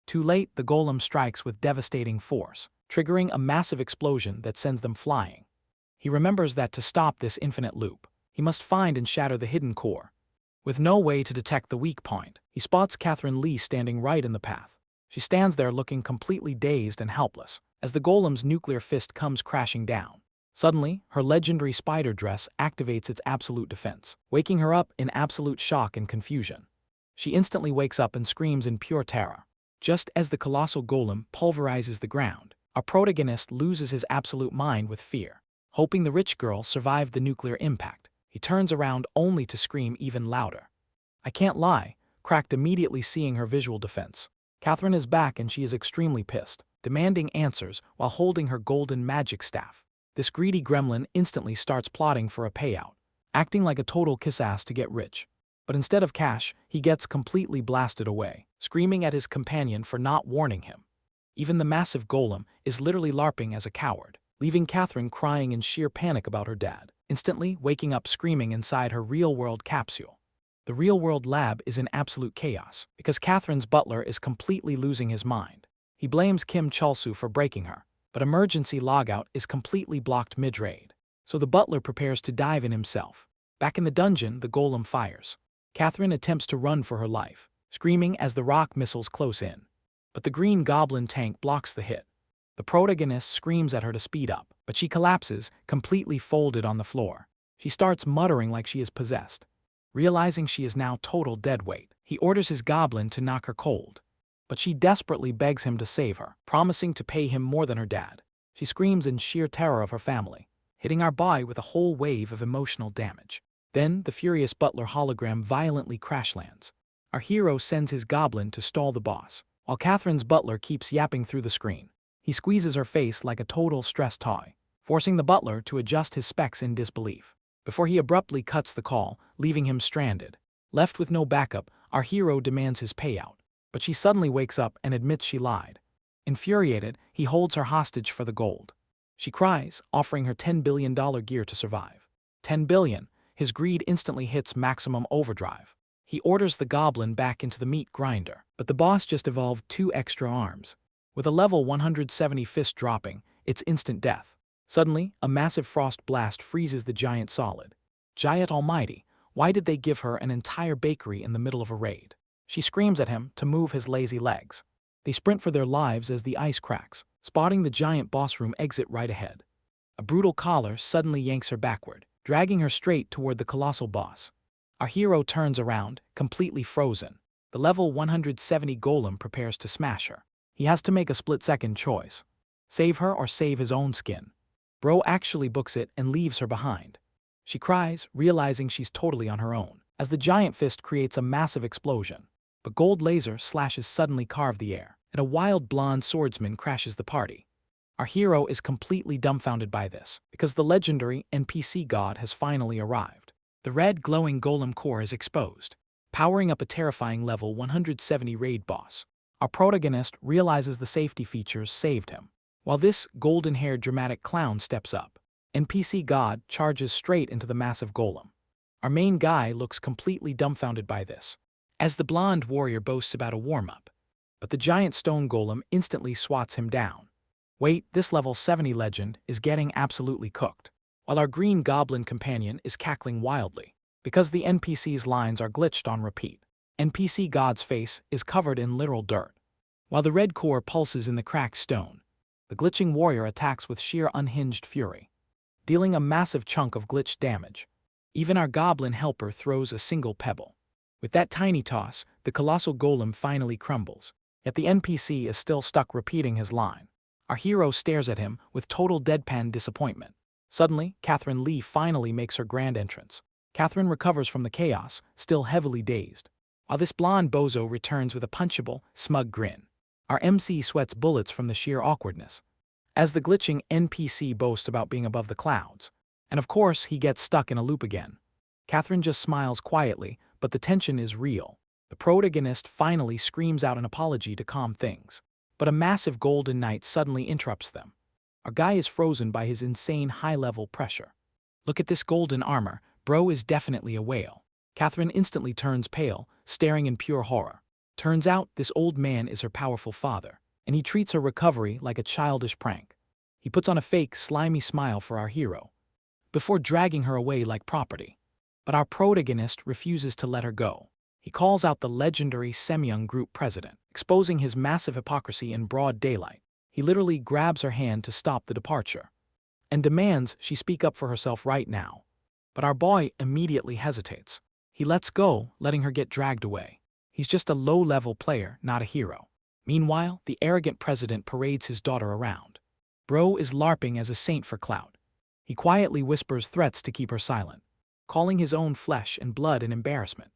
Too late, the golem strikes with devastating force, triggering a massive explosion that sends them flying. He remembers that to stop this infinite loop, he must find and shatter the hidden core. With no way to detect the weak point, he spots Catherine Lee standing right in the path. She stands there looking completely dazed and helpless, as the golem's nuclear fist comes crashing down. Suddenly, her legendary spider dress activates its absolute defense, waking her up in absolute shock and confusion. She instantly wakes up and screams in pure terror. Just as the colossal golem pulverizes the ground, our protagonist loses his absolute mind with fear. Hoping the rich girl survived the nuclear impact, he turns around only to scream even louder. "I can't lie," cracked immediately seeing her visual defense. Catherine is back and she is extremely pissed, demanding answers while holding her golden magic staff. This greedy gremlin instantly starts plotting for a payout, acting like a total kiss-ass to get rich. But instead of cash, he gets completely blasted away, screaming at his companion for not warning him. Even the massive golem is literally LARPing as a coward, leaving Catherine crying in sheer panic about her dad, instantly waking up screaming inside her real-world capsule. The real-world lab is in absolute chaos, because Catherine's butler is completely losing his mind. He blames Kim Chulsu for breaking her, but emergency logout is completely blocked mid-raid. So the butler prepares to dive in himself. Back in the dungeon, the golem fires. Catherine attempts to run for her life, screaming as the rock missiles close in. But the green goblin tank blocks the hit. The protagonist screams at her to speed up, but she collapses, completely folded on the floor. She starts muttering like she is possessed. Realizing she is now total deadweight, he orders his goblin to knock her cold. But she desperately begs him to save her, promising to pay him more than her dad. She screams in sheer terror of her family, hitting our boy with a whole wave of emotional damage. Then, the furious butler hologram violently crash lands. Our hero sends his goblin to stall the boss, while Catherine's butler keeps yapping through the screen. He squeezes her face like a total stressed toy, forcing the butler to adjust his specs in disbelief, before he abruptly cuts the call, leaving him stranded. Left with no backup, our hero demands his payout. But she suddenly wakes up and admits she lied. Infuriated, he holds her hostage for the gold. She cries, offering her $10 billion gear to survive. 10 billion, his greed instantly hits maximum overdrive. He orders the goblin back into the meat grinder, but the boss just evolved 2 extra arms. With a level 170 fist dropping, it's instant death. Suddenly, a massive frost blast freezes the giant solid. Giant almighty, why did they give her an entire bakery in the middle of a raid? She screams at him to move his lazy legs. They sprint for their lives as the ice cracks, spotting the giant boss room exit right ahead. A brutal collar suddenly yanks her backward, dragging her straight toward the colossal boss. Our hero turns around, completely frozen. The level 170 golem prepares to smash her. He has to make a split-second choice. Save her or save his own skin. Bro actually books it and leaves her behind. She cries, realizing she's totally on her own, as the giant fist creates a massive explosion. But gold laser slashes suddenly carve the air, and a wild blonde swordsman crashes the party. Our hero is completely dumbfounded by this, because the legendary NPC god has finally arrived. The red glowing golem core is exposed, powering up a terrifying level 170 raid boss. Our protagonist realizes the safety features saved him. While this golden-haired dramatic clown steps up, NPC god charges straight into the massive golem. Our main guy looks completely dumbfounded by this, as the blonde warrior boasts about a warm-up. But the giant stone golem instantly swats him down. Wait, this level 70 legend is getting absolutely cooked, while our green goblin companion is cackling wildly, because the NPC's lines are glitched on repeat. NPC god's face is covered in literal dirt. While the red core pulses in the cracked stone, the glitching warrior attacks with sheer unhinged fury, dealing a massive chunk of glitched damage. Even our goblin helper throws a single pebble. With that tiny toss, the colossal golem finally crumbles, yet the NPC is still stuck repeating his line. Our hero stares at him with total deadpan disappointment. Suddenly, Catherine Lee finally makes her grand entrance. Catherine recovers from the chaos, still heavily dazed, while this blonde bozo returns with a punchable, smug grin. Our MC sweats bullets from the sheer awkwardness, as the glitching NPC boasts about being above the clouds. And of course, he gets stuck in a loop again. Catherine just smiles quietly, but the tension is real. The protagonist finally screams out an apology to calm things, but a massive golden knight suddenly interrupts them. Our guy is frozen by his insane high-level pressure. Look at this golden armor, bro is definitely a whale. Catherine instantly turns pale, staring in pure horror. Turns out this old man is her powerful father, and he treats her recovery like a childish prank. He puts on a fake, slimy smile for our hero, before dragging her away like property. But our protagonist refuses to let her go. He calls out the legendary Semyoung Group president, exposing his massive hypocrisy in broad daylight. He literally grabs her hand to stop the departure, and demands she speak up for herself right now. But our boy immediately hesitates. He lets go, letting her get dragged away. He's just a low-level player, not a hero. Meanwhile, the arrogant president parades his daughter around. Bro is LARPing as a saint for clout. He quietly whispers threats to keep her silent, calling his own flesh and blood an embarrassment.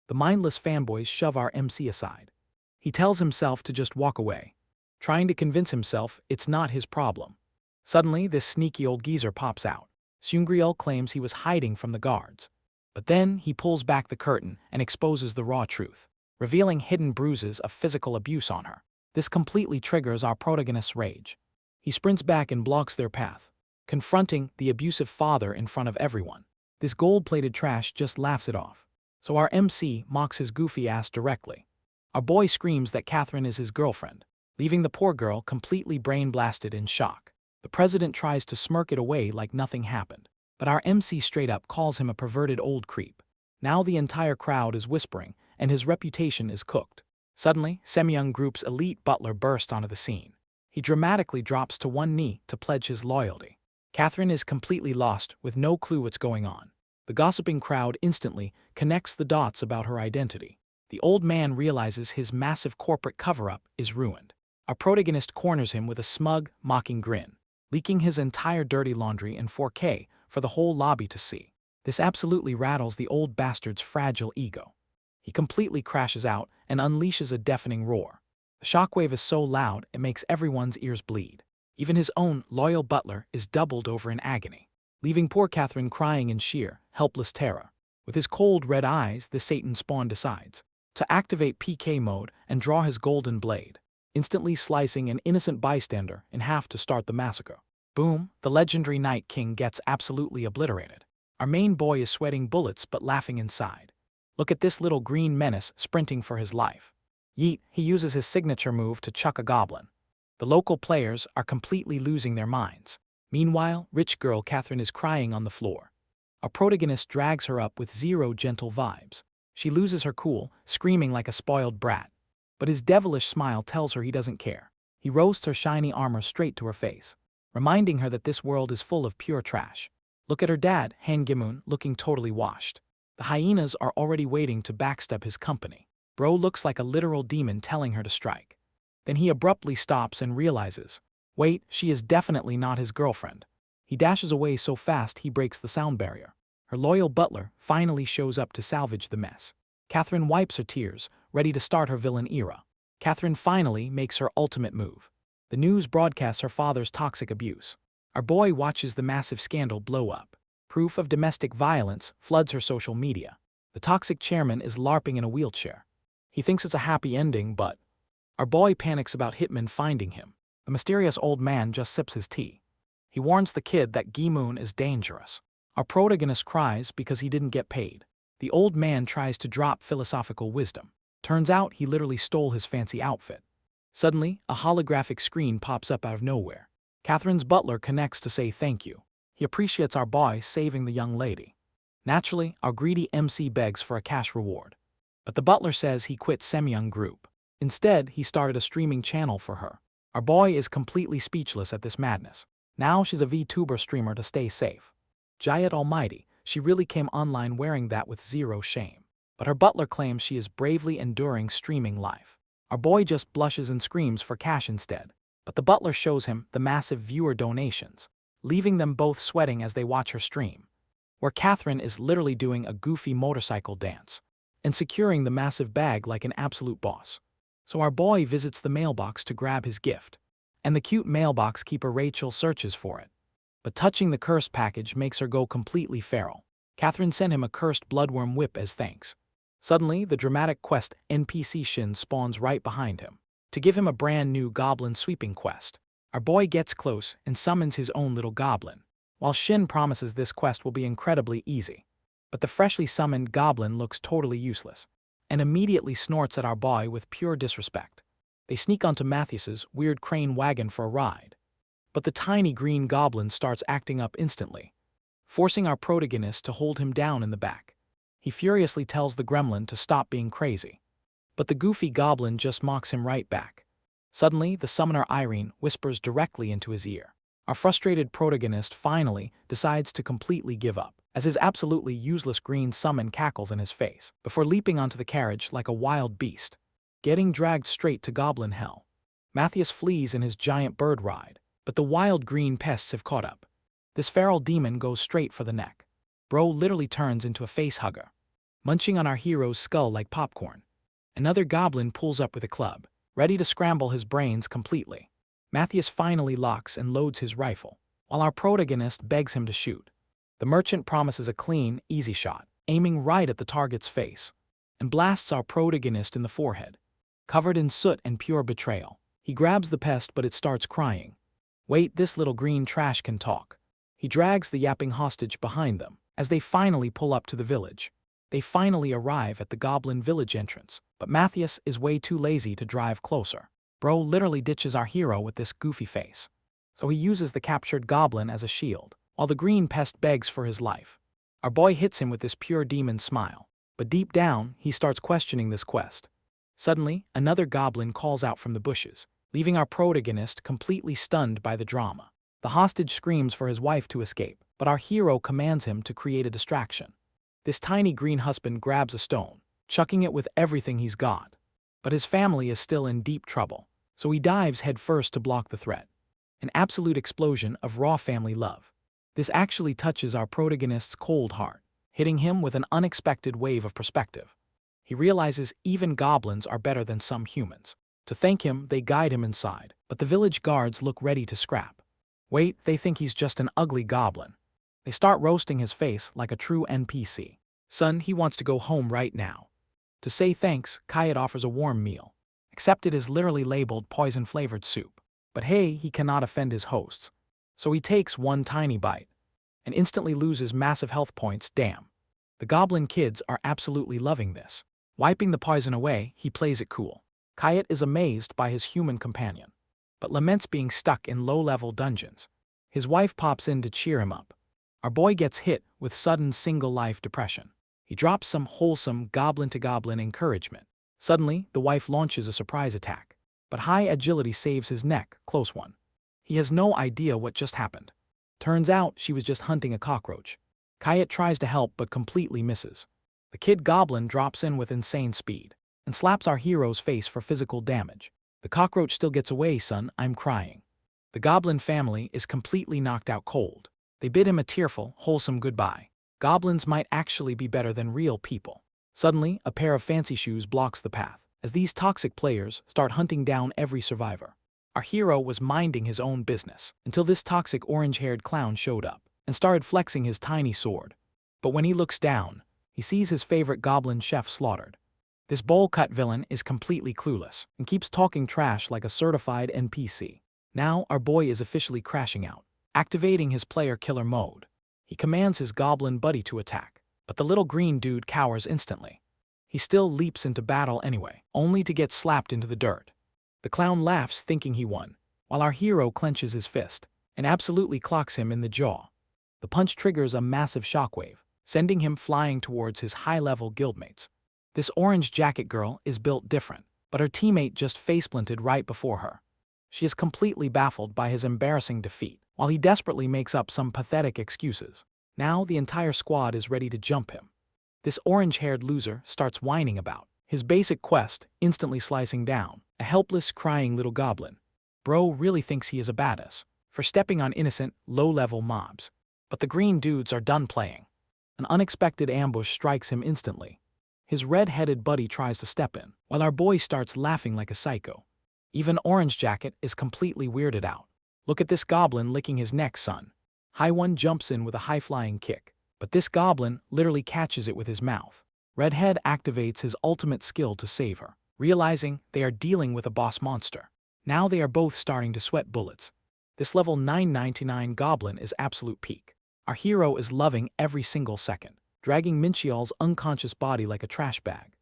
The mindless fanboys shove our MC aside. He tells himself to just walk away, trying to convince himself it's not his problem. Suddenly, this sneaky old geezer pops out. Seungryul claims he was hiding from the guards. But then he pulls back the curtain and exposes the raw truth, revealing hidden bruises of physical abuse on her. This completely triggers our protagonist's rage. He sprints back and blocks their path, confronting the abusive father in front of everyone. This gold-plated trash just laughs it off. So our MC mocks his goofy ass directly. Our boy screams that Catherine is his girlfriend, leaving the poor girl completely brain-blasted in shock. The president tries to smirk it away like nothing happened, but our MC straight up calls him a perverted old creep. Now the entire crowd is whispering, and his reputation is cooked. Suddenly, Semyoung Group's elite butler bursts onto the scene. He dramatically drops to one knee to pledge his loyalty. Catherine is completely lost, with no clue what's going on. The gossiping crowd instantly connects the dots about her identity. The old man realizes his massive corporate cover-up is ruined. Our protagonist corners him with a smug, mocking grin, leaking his entire dirty laundry in 4K for the whole lobby to see. This absolutely rattles the old bastard's fragile ego. He completely crashes out and unleashes a deafening roar. The shockwave is so loud it makes everyone's ears bleed. Even his own loyal butler is doubled over in agony, leaving poor Catherine crying in sheer, helpless terror. With his cold red eyes, the Satan spawn decides to activate PK mode and draw his golden blade, instantly slicing an innocent bystander in half to start the massacre. Boom, the legendary Night King gets absolutely obliterated. Our main boy is sweating bullets but laughing inside. Look at this little green menace sprinting for his life. Yeet, he uses his signature move to chuck a goblin. The local players are completely losing their minds. Meanwhile, rich girl Catherine is crying on the floor. Our protagonist drags her up with zero gentle vibes. She loses her cool, screaming like a spoiled brat. But his devilish smile tells her he doesn't care. He roasts her shiny armor straight to her face, reminding her that this world is full of pure trash. Look at her dad, Han Gimun, looking totally washed. The hyenas are already waiting to backstab his company. Bro looks like a literal demon telling her to strike. Then he abruptly stops and realizes, wait, she is definitely not his girlfriend. He dashes away so fast he breaks the sound barrier. Her loyal butler finally shows up to salvage the mess. Catherine wipes her tears, ready to start her villain era. Catherine finally makes her ultimate move. The news broadcasts her father's toxic abuse. Our boy watches the massive scandal blow up. Proof of domestic violence floods her social media. The toxic chairman is LARPing in a wheelchair. He thinks it's a happy ending, but our boy panics about hitmen finding him. The mysterious old man just sips his tea. He warns the kid that Gimun is dangerous. Our protagonist cries because he didn't get paid. The old man tries to drop philosophical wisdom. Turns out he literally stole his fancy outfit. Suddenly, a holographic screen pops up out of nowhere. Catherine's butler connects to say thank you. He appreciates our boy saving the young lady. Naturally, our greedy MC begs for a cash reward. But the butler says he quit Semyoung Group. Instead, he started a streaming channel for her. Our boy is completely speechless at this madness. Now she's a VTuber streamer to stay safe. Jayat Almighty, she really came online wearing that with zero shame. But her butler claims she is bravely enduring streaming life. Our boy just blushes and screams for cash instead. But the butler shows him the massive viewer donations, leaving them both sweating as they watch her stream, where Catherine is literally doing a goofy motorcycle dance and securing the massive bag like an absolute boss. So our boy visits the mailbox to grab his gift, and the cute mailbox keeper Rachel searches for it. But touching the cursed package makes her go completely feral. Catherine sent him a cursed bloodworm whip as thanks. Suddenly, the dramatic quest NPC Shin spawns right behind him to give him a brand new goblin sweeping quest. Our boy gets close and summons his own little goblin, while Shin promises this quest will be incredibly easy. But the freshly summoned goblin looks totally useless, and immediately snorts at our boy with pure disrespect. They sneak onto Matthias's weird crane wagon for a ride. But the tiny green goblin starts acting up instantly, forcing our protagonist to hold him down in the back. He furiously tells the gremlin to stop being crazy. But the goofy goblin just mocks him right back. Suddenly, the summoner Irene whispers directly into his ear. Our frustrated protagonist finally decides to completely give up, as his absolutely useless green summon cackles in his face, before leaping onto the carriage like a wild beast, getting dragged straight to goblin hell. Matthias flees in his giant bird ride, but the wild green pests have caught up. This feral demon goes straight for the neck. Bro literally turns into a face hugger, munching on our hero's skull like popcorn. Another goblin pulls up with a club, ready to scramble his brains completely. Matthias finally locks and loads his rifle, while our protagonist begs him to shoot. The merchant promises a clean, easy shot, aiming right at the target's face, and blasts our protagonist in the forehead. Covered in soot and pure betrayal, he grabs the pest, but it starts crying. Wait, this little green trash can talk. He drags the yapping hostage behind them, as they finally pull up to the village. They finally arrive at the goblin village entrance, but Matthias is way too lazy to drive closer. Bro literally ditches our hero with this goofy face. So he uses the captured goblin as a shield, while the green pest begs for his life. Our boy hits him with this pure demon smile, but deep down, he starts questioning this quest. Suddenly, another goblin calls out from the bushes, leaving our protagonist completely stunned by the drama. The hostage screams for his wife to escape, but our hero commands him to create a distraction. This tiny green husband grabs a stone, chucking it with everything he's got. But his family is still in deep trouble, so he dives headfirst to block the threat. An absolute explosion of raw family love. This actually touches our protagonist's cold heart, hitting him with an unexpected wave of perspective. He realizes even goblins are better than some humans. To thank him, they guide him inside, but the village guards look ready to scrap. Wait, they think he's just an ugly goblin. They start roasting his face like a true NPC. Son, he wants to go home right now. To say thanks, Kayat offers a warm meal, except it is literally labeled poison-flavored soup. But hey, he cannot offend his hosts. So he takes one tiny bite, and instantly loses massive health points. Damn. The goblin kids are absolutely loving this. Wiping the poison away, he plays it cool. Kayat is amazed by his human companion, but laments being stuck in low-level dungeons. His wife pops in to cheer him up. Our boy gets hit with sudden single-life depression. He drops some wholesome goblin-to-goblin encouragement. Suddenly, the wife launches a surprise attack, but high agility saves his neck. Close one. He has no idea what just happened. Turns out she was just hunting a cockroach. Kayat tries to help but completely misses. The kid goblin drops in with insane speed and slaps our hero's face for physical damage. The cockroach still gets away, son, I'm crying. The goblin family is completely knocked out cold. They bid him a tearful, wholesome goodbye. Goblins might actually be better than real people. Suddenly, a pair of fancy shoes blocks the path, as these toxic players start hunting down every survivor. Our hero was minding his own business until this toxic orange-haired clown showed up and started flexing his tiny sword. But when he looks down, he sees his favorite goblin chef slaughtered. This bowl-cut villain is completely clueless and keeps talking trash like a certified NPC. Now our boy is officially crashing out, activating his player killer mode. He commands his goblin buddy to attack, but the little green dude cowers instantly. He still leaps into battle anyway, only to get slapped into the dirt. The clown laughs thinking he won, while our hero clenches his fist and absolutely clocks him in the jaw. The punch triggers a massive shockwave, sending him flying towards his high-level guildmates. This orange jacket girl is built different, but her teammate just face-planted right before her. She is completely baffled by his embarrassing defeat, while he desperately makes up some pathetic excuses. Now the entire squad is ready to jump him. This orange-haired loser starts whining about his basic quest, instantly slicing down a helpless, crying little goblin. Bro really thinks he is a badass for stepping on innocent, low-level mobs. But the green dudes are done playing. An unexpected ambush strikes him instantly. His red-headed buddy tries to step in, while our boy starts laughing like a psycho. Even Orange Jacket is completely weirded out. Look at this goblin licking his neck, son. High One jumps in with a high-flying kick, but this goblin literally catches it with his mouth. Redhead activates his ultimate skill to save her, realizing they are dealing with a boss monster. Now they are both starting to sweat bullets. This level 999 goblin is absolute peak. Our hero is loving every single second, dragging Minchial's unconscious body like a trash bag.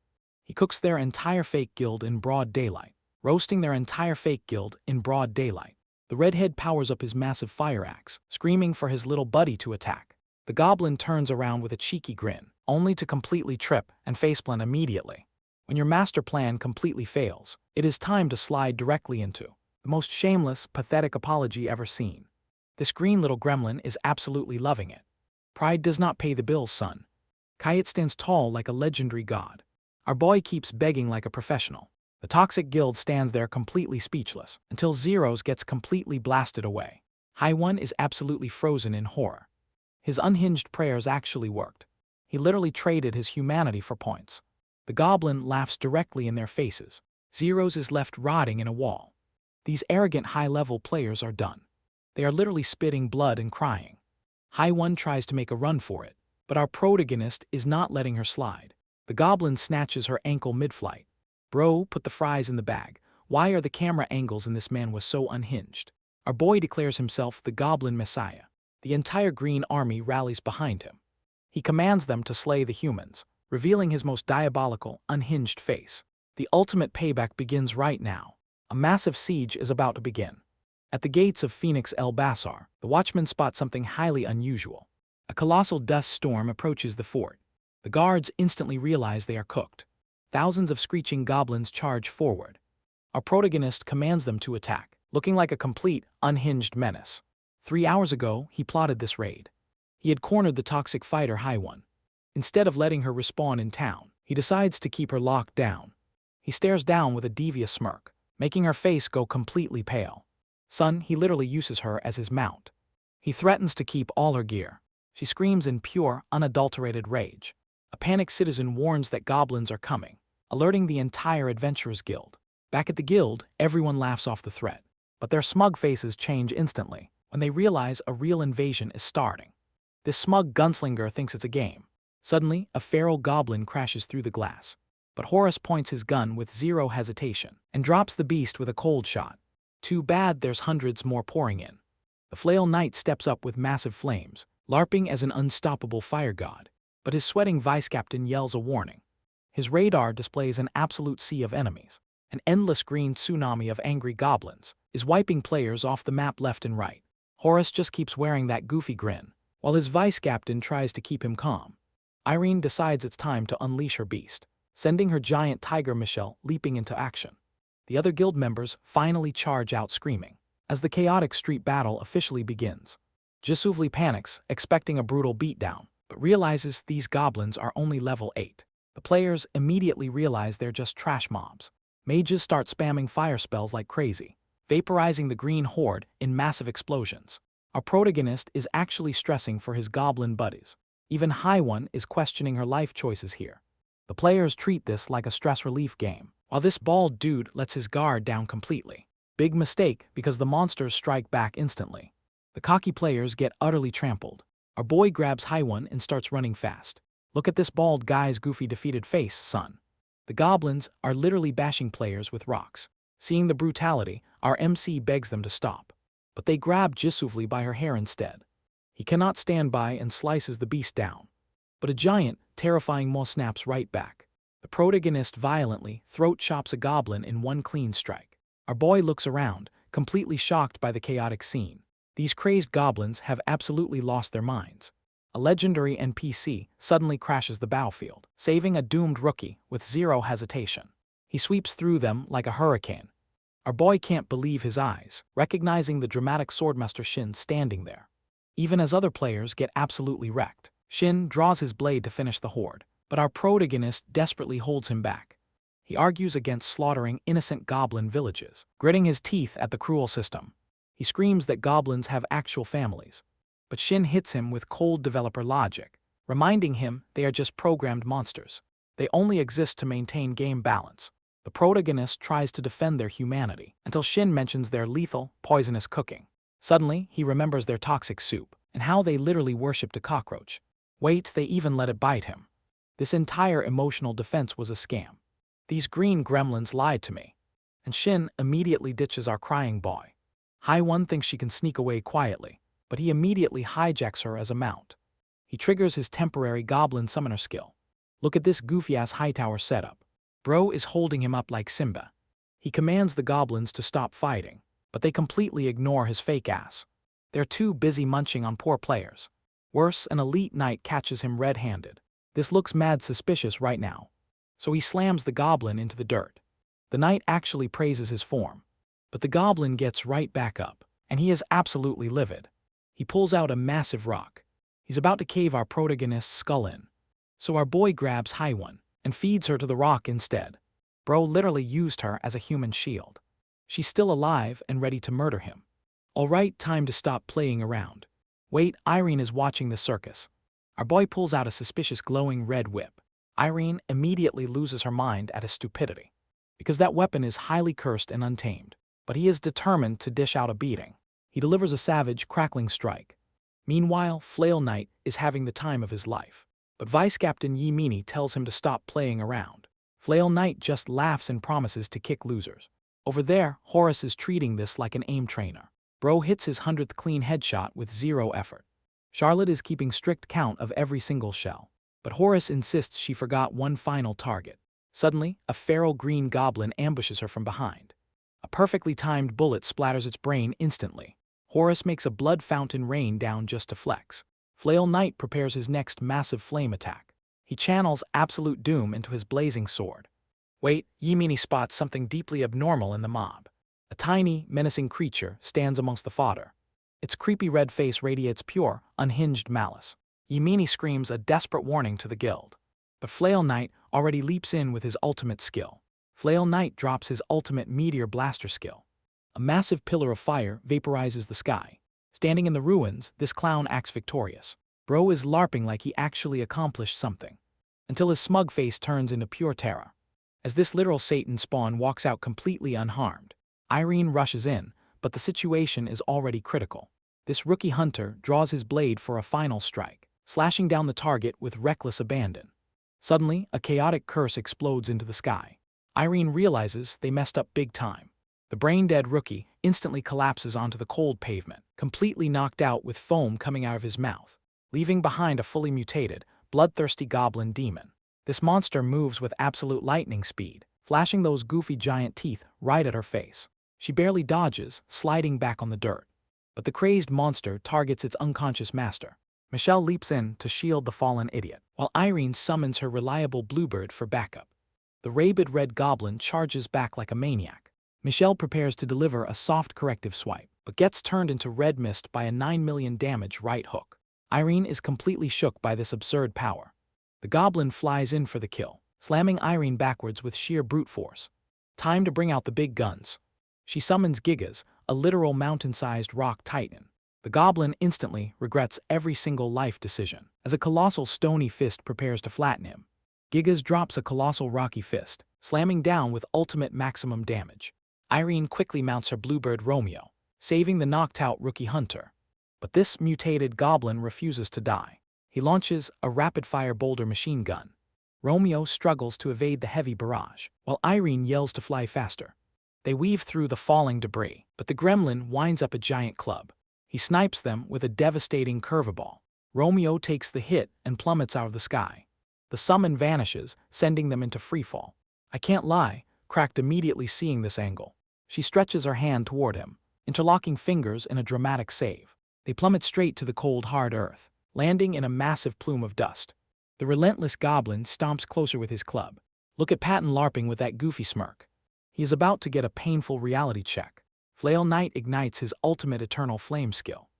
He cooks their entire fake guild in broad daylight, roasting their entire fake guild in broad daylight. The redhead powers up his massive fire axe, screaming for his little buddy to attack. The goblin turns around with a cheeky grin, only to completely trip and faceplant immediately. When your master plan completely fails, it is time to slide directly into the most shameless, pathetic apology ever seen. This green little gremlin is absolutely loving it. Pride does not pay the bills, son. Kayet stands tall like a legendary god. Our boy keeps begging like a professional. The toxic guild stands there completely speechless, until Zeros gets completely blasted away. Haiwon is absolutely frozen in horror. His unhinged prayers actually worked. He literally traded his humanity for points. The goblin laughs directly in their faces. Zeros is left rotting in a wall. These arrogant high-level players are done. They are literally spitting blood and crying. Haiwon tries to make a run for it, but our protagonist is not letting her slide. The goblin snatches her ankle mid-flight. Bro, put the fries in the bag. Why are the camera angles in this man was so unhinged? Our boy declares himself the Goblin Messiah. The entire Green Army rallies behind him. He commands them to slay the humans, revealing his most diabolical, unhinged face. The ultimate payback begins right now. A massive siege is about to begin. At the gates of Phoenix El Bassar, the watchmen spot something highly unusual. A colossal dust storm approaches the fort. The guards instantly realize they are cooked. Thousands of screeching goblins charge forward. Our protagonist commands them to attack, looking like a complete, unhinged menace. 3 hours ago, he plotted this raid. He had cornered the toxic fighter Haiwon. Instead of letting her respawn in town, he decides to keep her locked down. He stares down with a devious smirk, making her face go completely pale. Son, he literally uses her as his mount. He threatens to keep all her gear. She screams in pure, unadulterated rage. A panicked citizen warns that goblins are coming, alerting the entire Adventurers Guild. Back at the guild, everyone laughs off the threat, but their smug faces change instantly when they realize a real invasion is starting. This smug gunslinger thinks it's a game. Suddenly, a feral goblin crashes through the glass, but Horus points his gun with zero hesitation and drops the beast with a cold shot. Too bad there's hundreds more pouring in. The flail knight steps up with massive flames, LARPing as an unstoppable fire god, but his sweating vice captain yells a warning. His radar displays an absolute sea of enemies. An endless green tsunami of angry goblins is wiping players off the map left and right. Horus just keeps wearing that goofy grin, while his vice captain tries to keep him calm. Irene decides it's time to unleash her beast, sending her giant tiger Michelle leaping into action. The other guild members finally charge out screaming, as the chaotic street battle officially begins. Jisuvli panics, expecting a brutal beatdown, but realizes these goblins are only level 8. The players immediately realize they're just trash mobs. Mages start spamming fire spells like crazy, vaporizing the green horde in massive explosions. Our protagonist is actually stressing for his goblin buddies. Even Haiwon is questioning her life choices here. The players treat this like a stress relief game, while this bald dude lets his guard down completely. Big mistake because the monsters strike back instantly. The cocky players get utterly trampled. Our boy grabs Haiwon and starts running fast. Look at this bald guy's goofy defeated face, son. The goblins are literally bashing players with rocks. Seeing the brutality, our MC begs them to stop. But they grab Jisuvli by her hair instead. He cannot stand by and slices the beast down. But a giant, terrifying maw snaps right back. The protagonist violently throat chops a goblin in one clean strike. Our boy looks around, completely shocked by the chaotic scene. These crazed goblins have absolutely lost their minds. A legendary NPC suddenly crashes the battlefield, saving a doomed rookie with zero hesitation. He sweeps through them like a hurricane. Our boy can't believe his eyes, recognizing the dramatic swordmaster Shin standing there. Even as other players get absolutely wrecked, Shin draws his blade to finish the horde, but our protagonist desperately holds him back. He argues against slaughtering innocent goblin villages, gritting his teeth at the cruel system. He screams that goblins have actual families, but Shin hits him with cold developer logic, reminding him they are just programmed monsters. They only exist to maintain game balance. The protagonist tries to defend their humanity until Shin mentions their lethal, poisonous cooking. Suddenly, he remembers their toxic soup and how they literally worshipped a cockroach. Wait, they even let it bite him. This entire emotional defense was a scam. These green gremlins lied to me. And Shin immediately ditches our crying boy. Haiwon thinks she can sneak away quietly, but he immediately hijacks her as a mount. He triggers his temporary goblin summoner skill. Look at this goofy-ass Hightower setup. Bro is holding him up like Simba. He commands the goblins to stop fighting, but they completely ignore his fake ass. They're too busy munching on poor players. Worse, an elite knight catches him red-handed. This looks mad suspicious right now. So he slams the goblin into the dirt. The knight actually praises his form, but the goblin gets right back up, and he is absolutely livid. He pulls out a massive rock. He's about to cave our protagonist's skull in. So our boy grabs High One and feeds her to the rock instead. Bro literally used her as a human shield. She's still alive and ready to murder him. Alright, time to stop playing around. Wait, Irene is watching the circus. Our boy pulls out a suspicious glowing red whip. Irene immediately loses her mind at his stupidity, because that weapon is highly cursed and untamed. But he is determined to dish out a beating. He delivers a savage, crackling strike. Meanwhile, Flail Knight is having the time of his life. But Vice Captain Yimini tells him to stop playing around. Flail Knight just laughs and promises to kick losers. Over there, Horace is treating this like an aim trainer. Bro hits his 100th clean headshot with zero effort. Charlotte is keeping strict count of every single shell, but Horace insists she forgot one final target. Suddenly, a feral green goblin ambushes her from behind. A perfectly timed bullet splatters its brain instantly. Horace makes a blood fountain rain down just to flex. Flail Knight prepares his next massive flame attack. He channels absolute doom into his blazing sword. Wait, Yimini spots something deeply abnormal in the mob. A tiny, menacing creature stands amongst the fodder. Its creepy red face radiates pure, unhinged malice. Yimini screams a desperate warning to the guild. But Flail Knight already leaps in with his ultimate skill. Flail Knight drops his ultimate meteor blaster skill. A massive pillar of fire vaporizes the sky. Standing in the ruins, this clown acts victorious. Bro is LARPing like he actually accomplished something, until his smug face turns into pure terror. As this literal Satan spawn walks out completely unharmed, Irene rushes in, but the situation is already critical. This rookie hunter draws his blade for a final strike, slashing down the target with reckless abandon. Suddenly, a chaotic curse explodes into the sky. Irene realizes they messed up big time. The brain-dead rookie instantly collapses onto the cold pavement, completely knocked out with foam coming out of his mouth, leaving behind a fully mutated, bloodthirsty goblin demon. This monster moves with absolute lightning speed, flashing those goofy giant teeth right at her face. She barely dodges, sliding back on the dirt. But the crazed monster targets its unconscious master. Michelle leaps in to shield the fallen idiot, while Irene summons her reliable bluebird for backup. The rabid red goblin charges back like a maniac. Michelle prepares to deliver a soft corrective swipe, but gets turned into red mist by a 9 million damage right hook. Irene is completely shook by this absurd power. The goblin flies in for the kill, slamming Irene backwards with sheer brute force. Time to bring out the big guns. She summons Gigas, a literal mountain-sized rock titan. The goblin instantly regrets every single life decision, as a colossal stony fist prepares to flatten him. Gigas drops a colossal rocky fist, slamming down with ultimate maximum damage. Irene quickly mounts her bluebird Romeo, saving the knocked-out rookie hunter. But this mutated goblin refuses to die. He launches a rapid-fire boulder machine gun. Romeo struggles to evade the heavy barrage, while Irene yells to fly faster. They weave through the falling debris, but the gremlin winds up a giant club. He snipes them with a devastating curveball. Romeo takes the hit and plummets out of the sky. The summon vanishes, sending them into freefall. I can't lie, cracked immediately seeing this angle. She stretches her hand toward him, interlocking fingers in a dramatic save. They plummet straight to the cold, hard earth, landing in a massive plume of dust. The relentless goblin stomps closer with his club. Look at Patton LARPing with that goofy smirk. He is about to get a painful reality check. Flail Knight ignites his ultimate eternal flame skill.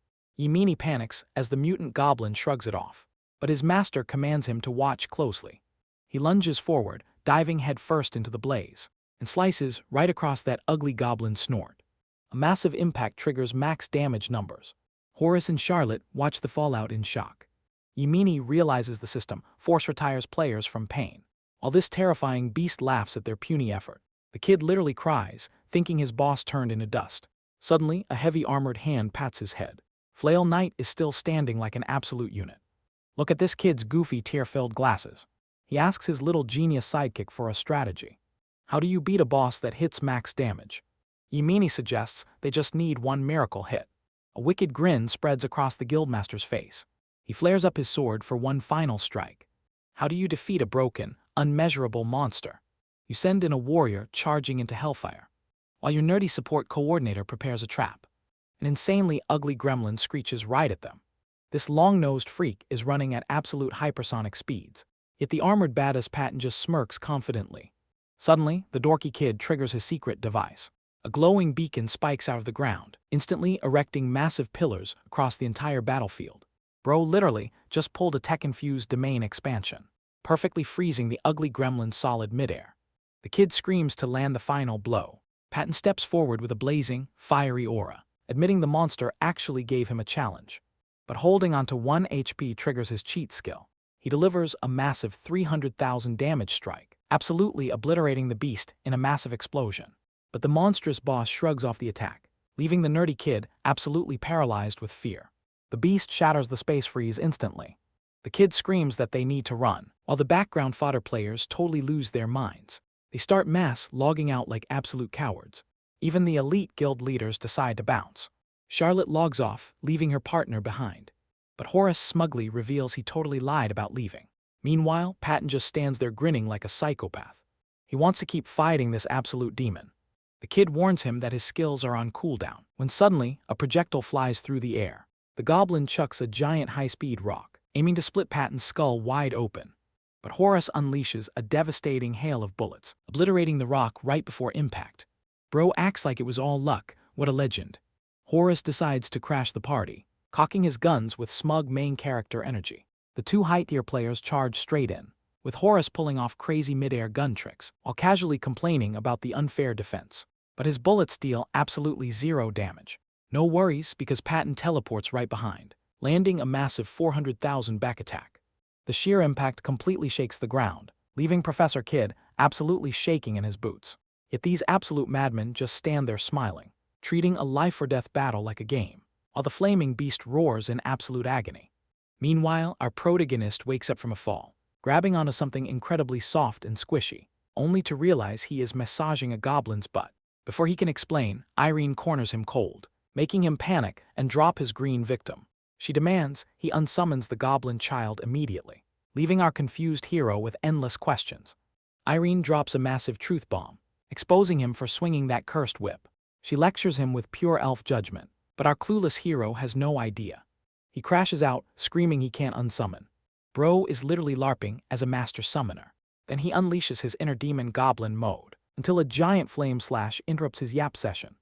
Yimini panics as the mutant goblin shrugs it off, but his master commands him to watch closely. He lunges forward, diving headfirst into the blaze, and slices right across that ugly goblin's snort. A massive impact triggers max damage numbers. Horace and Charlotte watch the fallout in shock. Yimini realizes the system force retires players from pain, while this terrifying beast laughs at their puny effort. The kid literally cries, thinking his boss turned into dust. Suddenly, a heavy armored hand pats his head. Flail Knight is still standing like an absolute unit. Look at this kid's goofy, tear-filled glasses. He asks his little genius sidekick for a strategy. How do you beat a boss that hits max damage? Yimini suggests they just need one miracle hit. A wicked grin spreads across the guildmaster's face. He flares up his sword for one final strike. How do you defeat a broken, unmeasurable monster? You send in a warrior charging into hellfire, while your nerdy support coordinator prepares a trap. An insanely ugly gremlin screeches right at them. This long-nosed freak is running at absolute hypersonic speeds, yet the armored badass Patton just smirks confidently. Suddenly, the dorky kid triggers his secret device. A glowing beacon spikes out of the ground, instantly erecting massive pillars across the entire battlefield. Bro literally just pulled a tech-infused domain expansion, perfectly freezing the ugly gremlin solid midair. The kid screams to land the final blow. Patton steps forward with a blazing, fiery aura, admitting the monster actually gave him a challenge. But holding onto 1 HP triggers his cheat skill. He delivers a massive 300,000 damage strike, absolutely obliterating the beast in a massive explosion. But the monstrous boss shrugs off the attack, leaving the nerdy kid absolutely paralyzed with fear. The beast shatters the space freeze instantly. The kid screams that they need to run, while the background fodder players totally lose their minds. They start mass logging out like absolute cowards. Even the elite guild leaders decide to bounce. Charlotte logs off, leaving her partner behind. But Horace smugly reveals he totally lied about leaving. Meanwhile, Patton just stands there grinning like a psychopath. He wants to keep fighting this absolute demon. The kid warns him that his skills are on cooldown, when suddenly, a projectile flies through the air. The goblin chucks a giant high-speed rock, aiming to split Patton's skull wide open. But Horace unleashes a devastating hail of bullets, obliterating the rock right before impact. Bro acts like it was all luck. What a legend. Horace decides to crash the party, cocking his guns with smug main character energy. The two high-tier players charge straight in, with Horace pulling off crazy mid-air gun tricks, while casually complaining about the unfair defense. But his bullets deal absolutely zero damage. No worries, because Patton teleports right behind, landing a massive 400,000 back attack. The sheer impact completely shakes the ground, leaving Professor Kid absolutely shaking in his boots. Yet these absolute madmen just stand there smiling, treating a life-or-death battle like a game, while the flaming beast roars in absolute agony. Meanwhile, our protagonist wakes up from a fall, grabbing onto something incredibly soft and squishy, only to realize he is massaging a goblin's butt. Before he can explain, Irene corners him cold, making him panic and drop his green victim. She demands he unsummons the goblin child immediately, leaving our confused hero with endless questions. Irene drops a massive truth bomb, exposing him for swinging that cursed whip. She lectures him with pure elf judgment, but our clueless hero has no idea. He crashes out, screaming he can't unsummon. Bro is literally LARPing as a master summoner. Then he unleashes his inner demon goblin mode, until a giant flame slash interrupts his yap session.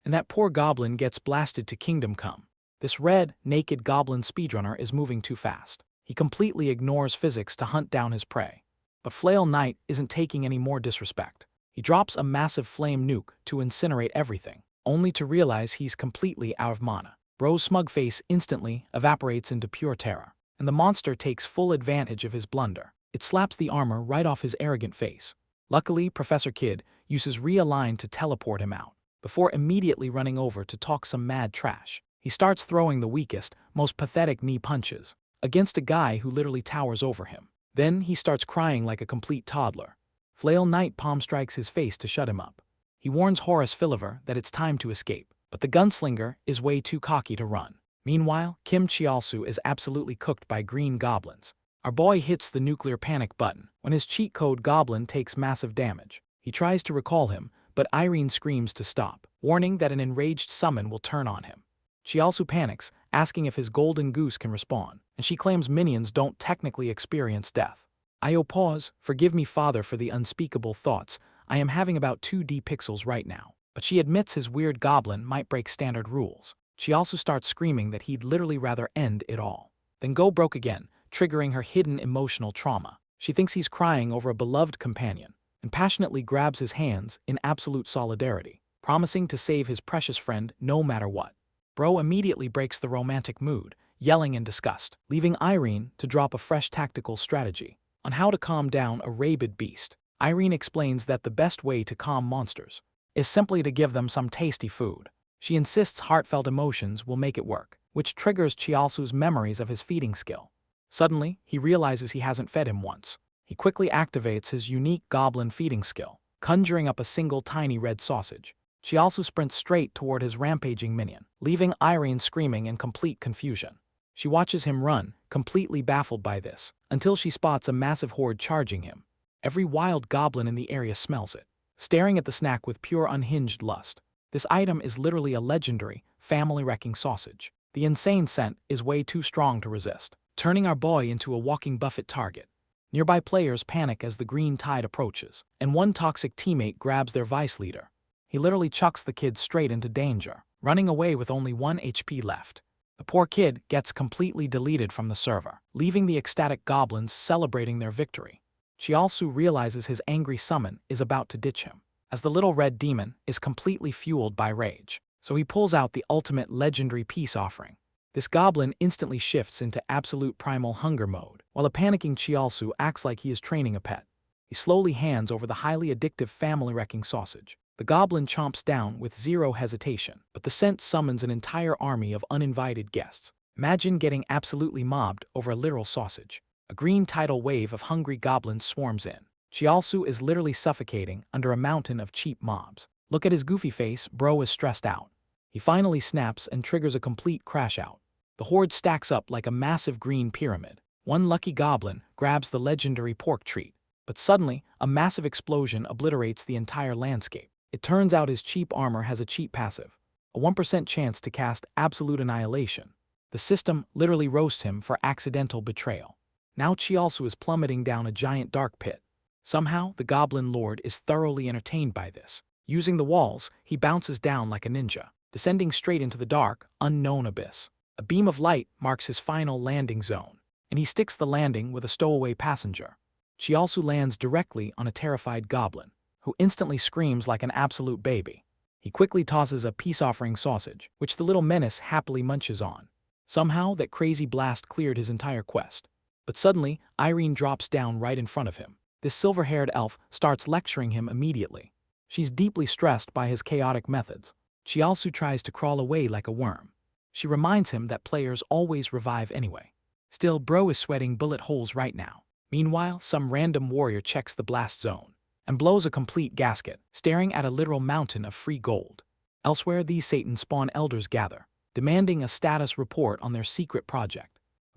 And that poor goblin gets blasted to kingdom come. This red, naked goblin speedrunner is moving too fast. He completely ignores physics to hunt down his prey. But Flail Knight isn't taking any more disrespect. He drops a massive flame nuke to incinerate everything, only to realize he's completely out of mana. Bro's smug face instantly evaporates into pure terror, and the monster takes full advantage of his blunder. It slaps the armor right off his arrogant face. Luckily, Professor Kid uses Realign to teleport him out, before immediately running over to talk some mad trash. He starts throwing the weakest, most pathetic knee punches against a guy who literally towers over him. Then he starts crying like a complete toddler. Flail Knight palm strikes his face to shut him up. He warns Horace Philiver that it's time to escape, but the gunslinger is way too cocky to run. Meanwhile, Kim Chialsu is absolutely cooked by green goblins. Our boy hits the nuclear panic button when his cheat code goblin takes massive damage. He tries to recall him, but Irene screams to stop, warning that an enraged summon will turn on him. Chialsu panics, asking if his golden goose can respawn, and she claims minions don't technically experience death. Io pause, forgive me father for the unspeakable thoughts, I am having about 2D pixels right now. But she admits his weird goblin might break standard rules. She also starts screaming that he'd literally rather end it all than go broke again, triggering her hidden emotional trauma. She thinks he's crying over a beloved companion, and passionately grabs his hands in absolute solidarity, promising to save his precious friend no matter what. Bro immediately breaks the romantic mood, yelling in disgust, leaving Irene to drop a fresh tactical strategy on how to calm down a rabid beast. Irene explains that the best way to calm monsters is simply to give them some tasty food. She insists heartfelt emotions will make it work, which triggers Chialsu's memories of his feeding skill. Suddenly, he realizes he hasn't fed him once. He quickly activates his unique goblin feeding skill, conjuring up a single tiny red sausage. Chialsu sprints straight toward his rampaging minion, leaving Irene screaming in complete confusion. She watches him run, completely baffled by this, until she spots a massive horde charging him. Every wild goblin in the area smells it, staring at the snack with pure unhinged lust. This item is literally a legendary, family-wrecking sausage. The insane scent is way too strong to resist, turning our boy into a walking buffet target. Nearby players panic as the green tide approaches, and one toxic teammate grabs their vice leader. He literally chucks the kid straight into danger, running away with only 1 HP left. The poor kid gets completely deleted from the server, leaving the ecstatic goblins celebrating their victory. Chiaosu realizes his angry summon is about to ditch him, as the little red demon is completely fueled by rage. So he pulls out the ultimate legendary peace offering. This goblin instantly shifts into absolute primal hunger mode, while a panicking Chiaosu acts like he is training a pet. He slowly hands over the highly addictive family-wrecking sausage. The goblin chomps down with zero hesitation, but the scent summons an entire army of uninvited guests. Imagine getting absolutely mobbed over a literal sausage. A green tidal wave of hungry goblins swarms in. Chiaosu is literally suffocating under a mountain of cheap mobs. Look at his goofy face, bro is stressed out. He finally snaps and triggers a complete crash out. The horde stacks up like a massive green pyramid. One lucky goblin grabs the legendary pork treat, but suddenly, a massive explosion obliterates the entire landscape. It turns out his cheap armor has a cheat passive, a 1% chance to cast absolute annihilation. The system literally roasts him for accidental betrayal. Now Chiaosu is plummeting down a giant dark pit. Somehow, the Goblin Lord is thoroughly entertained by this. Using the walls, he bounces down like a ninja, descending straight into the dark, unknown abyss. A beam of light marks his final landing zone, and he sticks the landing with a stowaway passenger. Chiaosu lands directly on a terrified goblin, who instantly screams like an absolute baby. He quickly tosses a peace-offering sausage, which the little menace happily munches on. Somehow, that crazy blast cleared his entire quest. But suddenly, Irene drops down right in front of him. This silver-haired elf starts lecturing him immediately. She's deeply stressed by his chaotic methods. Chiaosu tries to crawl away like a worm. She reminds him that players always revive anyway. Still, bro is sweating bullet holes right now. Meanwhile, some random warrior checks the blast zone and blows a complete gasket, staring at a literal mountain of free gold. Elsewhere, these Satan spawn elders gather, demanding a status report on their secret project.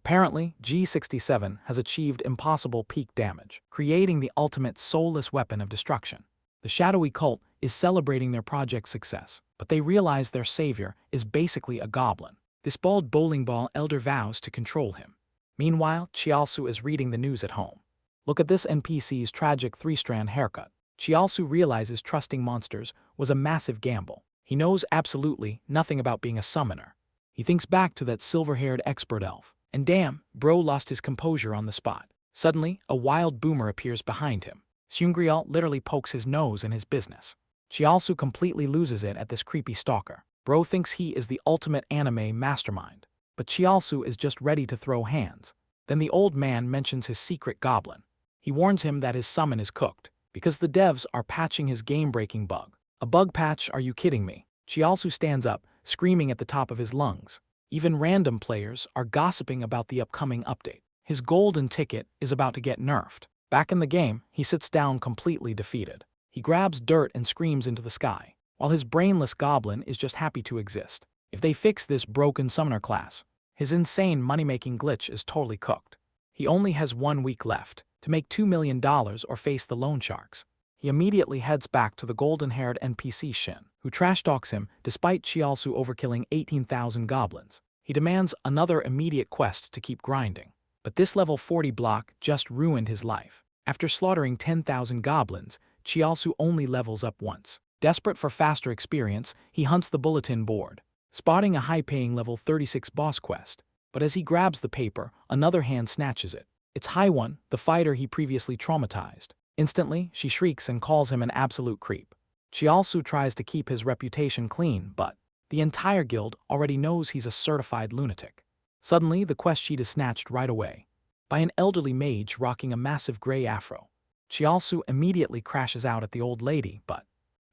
Apparently, G67 has achieved impossible peak damage, creating the ultimate soulless weapon of destruction. The shadowy cult is celebrating their project's success, but they realize their savior is basically a goblin. This bald bowling ball elder vows to control him. Meanwhile, Chiaosu is reading the news at home. Look at this NPC's tragic 3-strand haircut. Chiaosu realizes trusting monsters was a massive gamble. He knows absolutely nothing about being a summoner. He thinks back to that silver-haired expert elf, and damn, bro lost his composure on the spot. Suddenly, a wild boomer appears behind him. Seungrial literally pokes his nose in his business. Chiaosu completely loses it at this creepy stalker. Bro thinks he is the ultimate anime mastermind, but Chiaosu is just ready to throw hands. Then the old man mentions his secret goblin. He warns him that his summon is cooked, because the devs are patching his game-breaking bug. A bug patch, are you kidding me? Chiaosu stands up, screaming at the top of his lungs. Even random players are gossiping about the upcoming update. His golden ticket is about to get nerfed. Back in the game, he sits down completely defeated. He grabs dirt and screams into the sky, while his brainless goblin is just happy to exist. If they fix this broken summoner class, his insane money-making glitch is totally cooked. He only has 1 week left to make $2 million or face the loan sharks. He immediately heads back to the golden-haired NPC Shin, who trash-talks him despite Chiaosu overkilling 18,000 goblins. He demands another immediate quest to keep grinding. But this level 40 block just ruined his life. After slaughtering 10,000 goblins, Chiaosu only levels up once. Desperate for faster experience, he hunts the bulletin board, spotting a high-paying level 36 boss quest. But as he grabs the paper, another hand snatches it. It's Haiwon, the fighter he previously traumatized. Instantly, she shrieks and calls him an absolute creep. Chiaosu tries to keep his reputation clean, but the entire guild already knows he's a certified lunatic. Suddenly, the quest sheet is snatched right away by an elderly mage rocking a massive gray afro. Chiaosu immediately crashes out at the old lady, but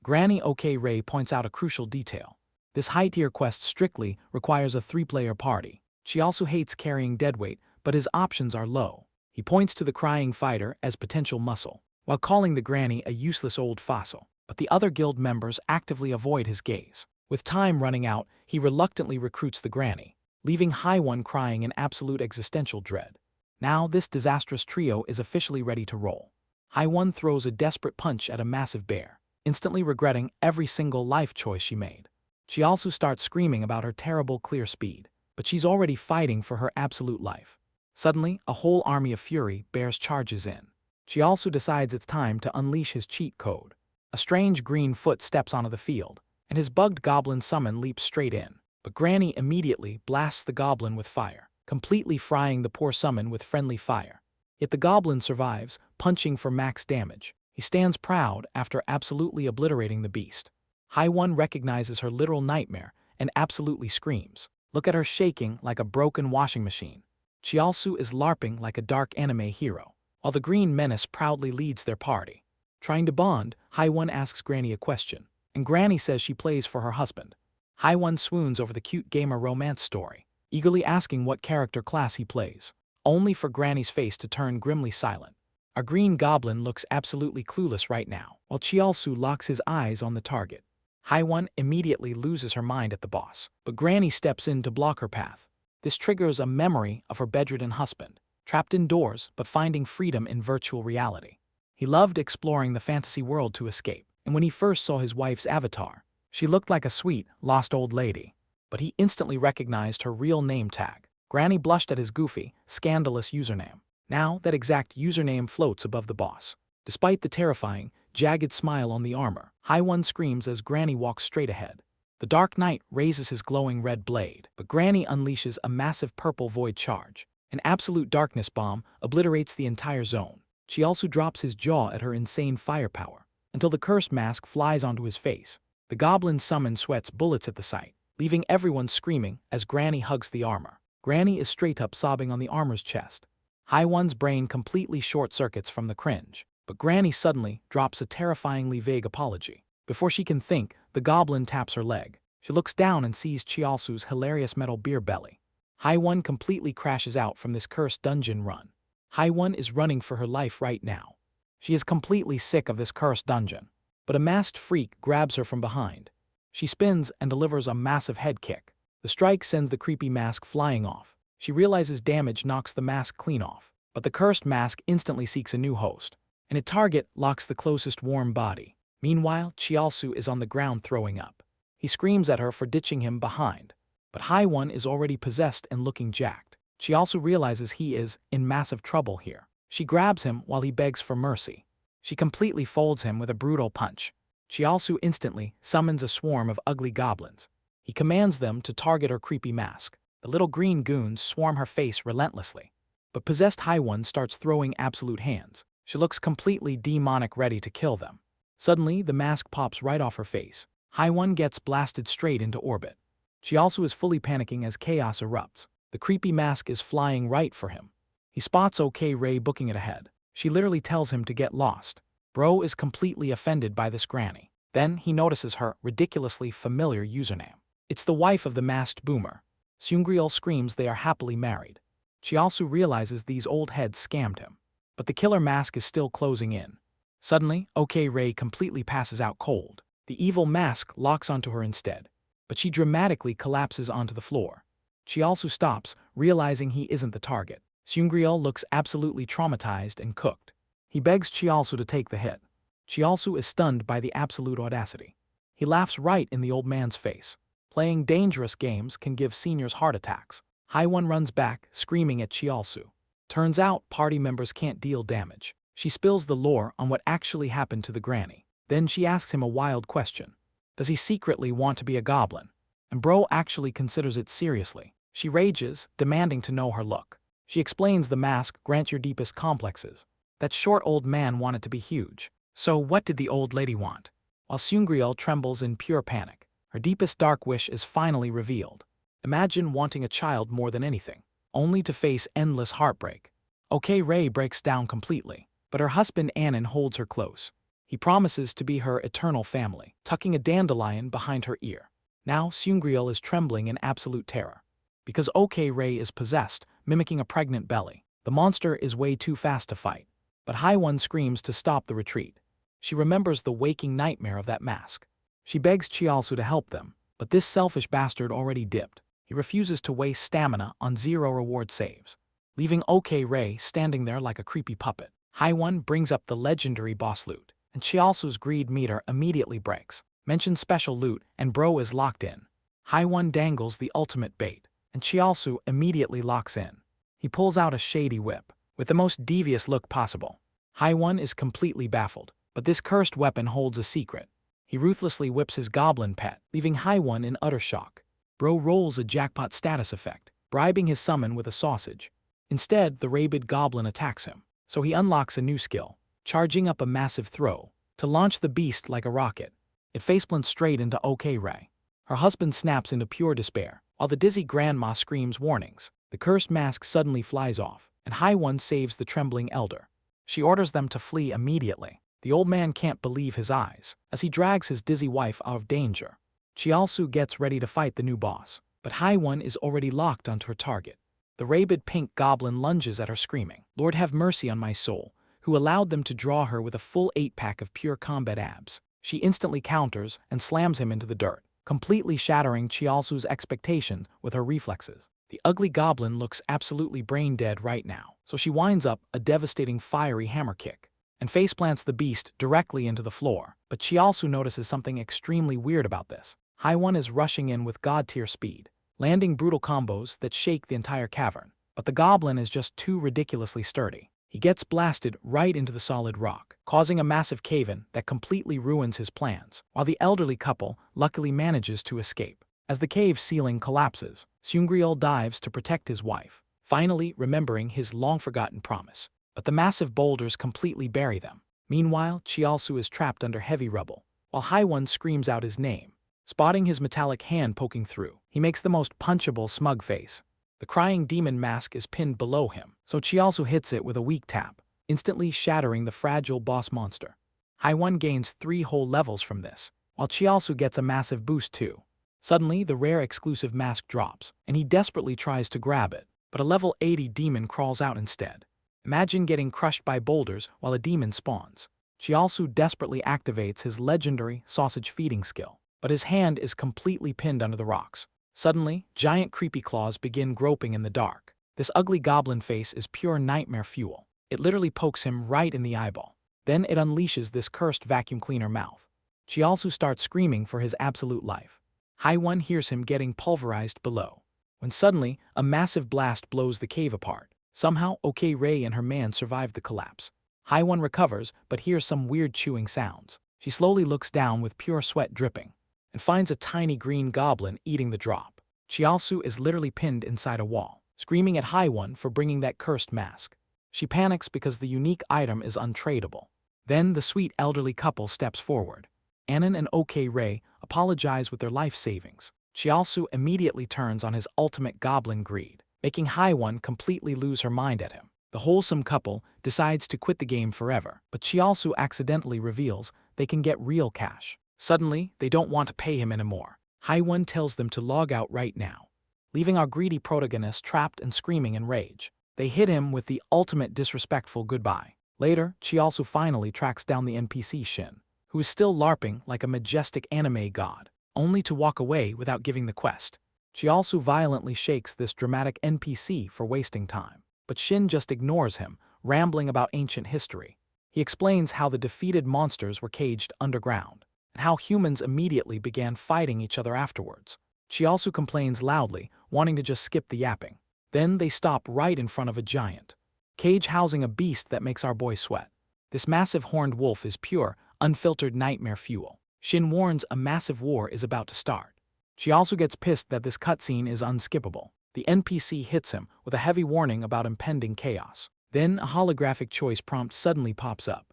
Granny OK Ray points out a crucial detail. This high-tier quest strictly requires a 3-player party. Chiaosu hates carrying deadweight, but his options are low. He points to the crying fighter as potential muscle, while calling the granny a useless old fossil. But the other guild members actively avoid his gaze. With time running out, he reluctantly recruits the granny, leaving Haiwon crying in absolute existential dread. Now this disastrous trio is officially ready to roll. Haiwon throws a desperate punch at a massive bear, instantly regretting every single life choice she made. She also starts screaming about her terrible clear speed, but she's already fighting for her absolute life. Suddenly, a whole army of fury bears charges in. She also decides it's time to unleash his cheat code. A strange green foot steps onto the field, and his bugged goblin summon leaps straight in. But Granny immediately blasts the goblin with fire, completely frying the poor summon with friendly fire. Yet the goblin survives, punching for max damage. He stands proud after absolutely obliterating the beast. Haiwon recognizes her literal nightmare and absolutely screams. Look at her shaking like a broken washing machine. Chiaosu is LARPing like a dark anime hero, while the green menace proudly leads their party. Trying to bond, Haiwon asks Granny a question, and Granny says she plays for her husband. Haiwon swoons over the cute gamer romance story, eagerly asking what character class he plays, only for Granny's face to turn grimly silent. Our green goblin looks absolutely clueless right now, while Chiaosu locks his eyes on the target. Haiwon immediately loses her mind at the boss, but Granny steps in to block her path. This triggers a memory of her bedridden husband, trapped indoors but finding freedom in virtual reality. He loved exploring the fantasy world to escape, and when he first saw his wife's avatar, she looked like a sweet, lost old lady. But he instantly recognized her real name tag. Granny blushed at his goofy, scandalous username. Now that exact username floats above the boss. Despite the terrifying, jagged smile on the armor, Haiwon screams as Granny walks straight ahead. The Dark Knight raises his glowing red blade, but Granny unleashes a massive purple void charge. An absolute darkness bomb obliterates the entire zone. She also drops his jaw at her insane firepower, until the cursed mask flies onto his face. The goblin summon sweats bullets at the sight, leaving everyone screaming as Granny hugs the armor. Granny is straight up sobbing on the armor's chest. Haiwon's brain completely short-circuits from the cringe, but Granny suddenly drops a terrifyingly vague apology. Before she can think, the goblin taps her leg. She looks down and sees Chiaosu's hilarious metal beer belly. Haiwon completely crashes out from this cursed dungeon run. Haiwon is running for her life right now. She is completely sick of this cursed dungeon, but a masked freak grabs her from behind. She spins and delivers a massive head kick. The strike sends the creepy mask flying off. She realizes damage knocks the mask clean off, but the cursed mask instantly seeks a new host, and its target locks the closest warm body. Meanwhile, Chiaosu is on the ground throwing up. He screams at her for ditching him behind, but Haiwon is already possessed and looking jacked. Chiaosu realizes he is in massive trouble here. She grabs him while he begs for mercy. She completely folds him with a brutal punch. Chiaosu instantly summons a swarm of ugly goblins. He commands them to target her creepy mask. The little green goons swarm her face relentlessly. But possessed Haiwon starts throwing absolute hands. She looks completely demonic, ready to kill them. Suddenly, the mask pops right off her face. Haiwon gets blasted straight into orbit. She also is fully panicking as chaos erupts. The creepy mask is flying right for him. He spots OK Ray booking it ahead. She literally tells him to get lost. Bro is completely offended by this granny. Then he notices her ridiculously familiar username. It's the wife of the masked boomer. Seungryul screams they are happily married. Chiaosu realizes these old heads scammed him. But the killer mask is still closing in. Suddenly, OK Ray completely passes out cold. The evil mask locks onto her instead, but she dramatically collapses onto the floor. Chiaosu stops, realizing he isn't the target. Seungryul looks absolutely traumatized and cooked. He begs Chiaosu to take the hit. Chiaosu is stunned by the absolute audacity. He laughs right in the old man's face. Playing dangerous games can give seniors heart attacks. Haiwon runs back, screaming at Chiaosu. Turns out, party members can't deal damage. She spills the lore on what actually happened to the granny. Then she asks him a wild question. Does he secretly want to be a goblin? And bro actually considers it seriously. She rages, demanding to know her look. She explains the mask grants your deepest complexes. That short old man wanted to be huge. So what did the old lady want? While Seungryul trembles in pure panic, her deepest dark wish is finally revealed. Imagine wanting a child more than anything, only to face endless heartbreak. OK Ray breaks down completely, but her husband Anon holds her close. He promises to be her eternal family, tucking a dandelion behind her ear. Now Seungryul is trembling in absolute terror. Because OK Ray is possessed, mimicking a pregnant belly. The monster is way too fast to fight. But Haiwon screams to stop the retreat. She remembers the waking nightmare of that mask. She begs Chiaosu to help them, but this selfish bastard already dipped. He refuses to waste stamina on 0 reward saves, leaving OK Ray standing there like a creepy puppet. Haiwon brings up the legendary boss loot, and Chiaosu's greed meter immediately breaks. Mention special loot, and bro is locked in. Haiwon dangles the ultimate bait, and Chiaosu immediately locks in. He pulls out a shady whip, with the most devious look possible. Haiwon is completely baffled, but this cursed weapon holds a secret. He ruthlessly whips his goblin pet, leaving Haiwon in utter shock. Bro rolls a jackpot status effect, bribing his summon with a sausage. Instead, the rabid goblin attacks him, so he unlocks a new skill, charging up a massive throw, to launch the beast like a rocket. It faceplants straight into BABYYY. Her husband snaps into pure despair, while the dizzy grandma screams warnings. The cursed mask suddenly flies off, and Haiwon saves the trembling elder. She orders them to flee immediately. The old man can't believe his eyes, as he drags his dizzy wife out of danger. Chiaosu gets ready to fight the new boss, but Haiwon is already locked onto her target. The rabid pink goblin lunges at her screaming, "Lord have mercy on my soul," who allowed them to draw her with a full 8-pack of pure combat abs. She instantly counters and slams him into the dirt, completely shattering Chiaosu's expectations with her reflexes. The ugly goblin looks absolutely brain-dead right now, so she winds up a devastating fiery hammer kick and faceplants the beast directly into the floor. But Chiaosu notices something extremely weird about this. Haiwon is rushing in with god-tier speed, landing brutal combos that shake the entire cavern. But the goblin is just too ridiculously sturdy. He gets blasted right into the solid rock, causing a massive cave-in that completely ruins his plans, while the elderly couple luckily manages to escape. As the cave ceiling collapses, Seungryul dives to protect his wife, finally remembering his long-forgotten promise. But the massive boulders completely bury them. Meanwhile, Chiaosu is trapped under heavy rubble, while Haiwon screams out his name. Spotting his metallic hand poking through, he makes the most punchable smug face. The crying demon mask is pinned below him, so Chiaosu hits it with a weak tap, instantly shattering the fragile boss monster. Haiwon gains 3 whole levels from this, while Chiaosu gets a massive boost too. Suddenly, the rare exclusive mask drops, and he desperately tries to grab it, but a level 80 demon crawls out instead. Imagine getting crushed by boulders while a demon spawns. Chiaosu desperately activates his legendary sausage feeding skill, but his hand is completely pinned under the rocks. Suddenly, giant creepy claws begin groping in the dark. This ugly goblin face is pure nightmare fuel. It literally pokes him right in the eyeball. Then it unleashes this cursed vacuum cleaner mouth. Chiaosu starts screaming for his absolute life. Haiwon hears him getting pulverized below, when suddenly a massive blast blows the cave apart. Somehow, BABYYY and her man survive the collapse. Haiwon recovers, but hears some weird chewing sounds. She slowly looks down with pure sweat dripping, and finds a tiny green goblin eating the drop. Chiaosu is literally pinned inside a wall, screaming at Haiwon for bringing that cursed mask. She panics because the unique item is untradeable. Then the sweet elderly couple steps forward. Anon and BABYYY apologize with their life savings. Chiaosu immediately turns on his ultimate goblin greed, making Haiwon completely lose her mind at him. The wholesome couple decides to quit the game forever, but Chiaosu accidentally reveals they can get real cash. Suddenly, they don't want to pay him anymore. Haiwon tells them to log out right now, leaving our greedy protagonist trapped and screaming in rage. They hit him with the ultimate disrespectful goodbye. Later, Chiaosu finally tracks down the NPC Shin, who is still LARPing like a majestic anime god, only to walk away without giving the quest. Chiaosu violently shakes this dramatic NPC for wasting time, but Shin just ignores him, rambling about ancient history. He explains how the defeated monsters were caged underground, and how humans immediately began fighting each other afterwards. Chiaosu complains loudly, wanting to just skip the yapping. Then they stop right in front of a giant cage housing a beast that makes our boy sweat. This massive horned wolf is pure, unfiltered nightmare fuel. Shin warns a massive war is about to start. Chiaosu gets pissed that this cutscene is unskippable. The NPC hits him with a heavy warning about impending chaos. Then a holographic choice prompt suddenly pops up.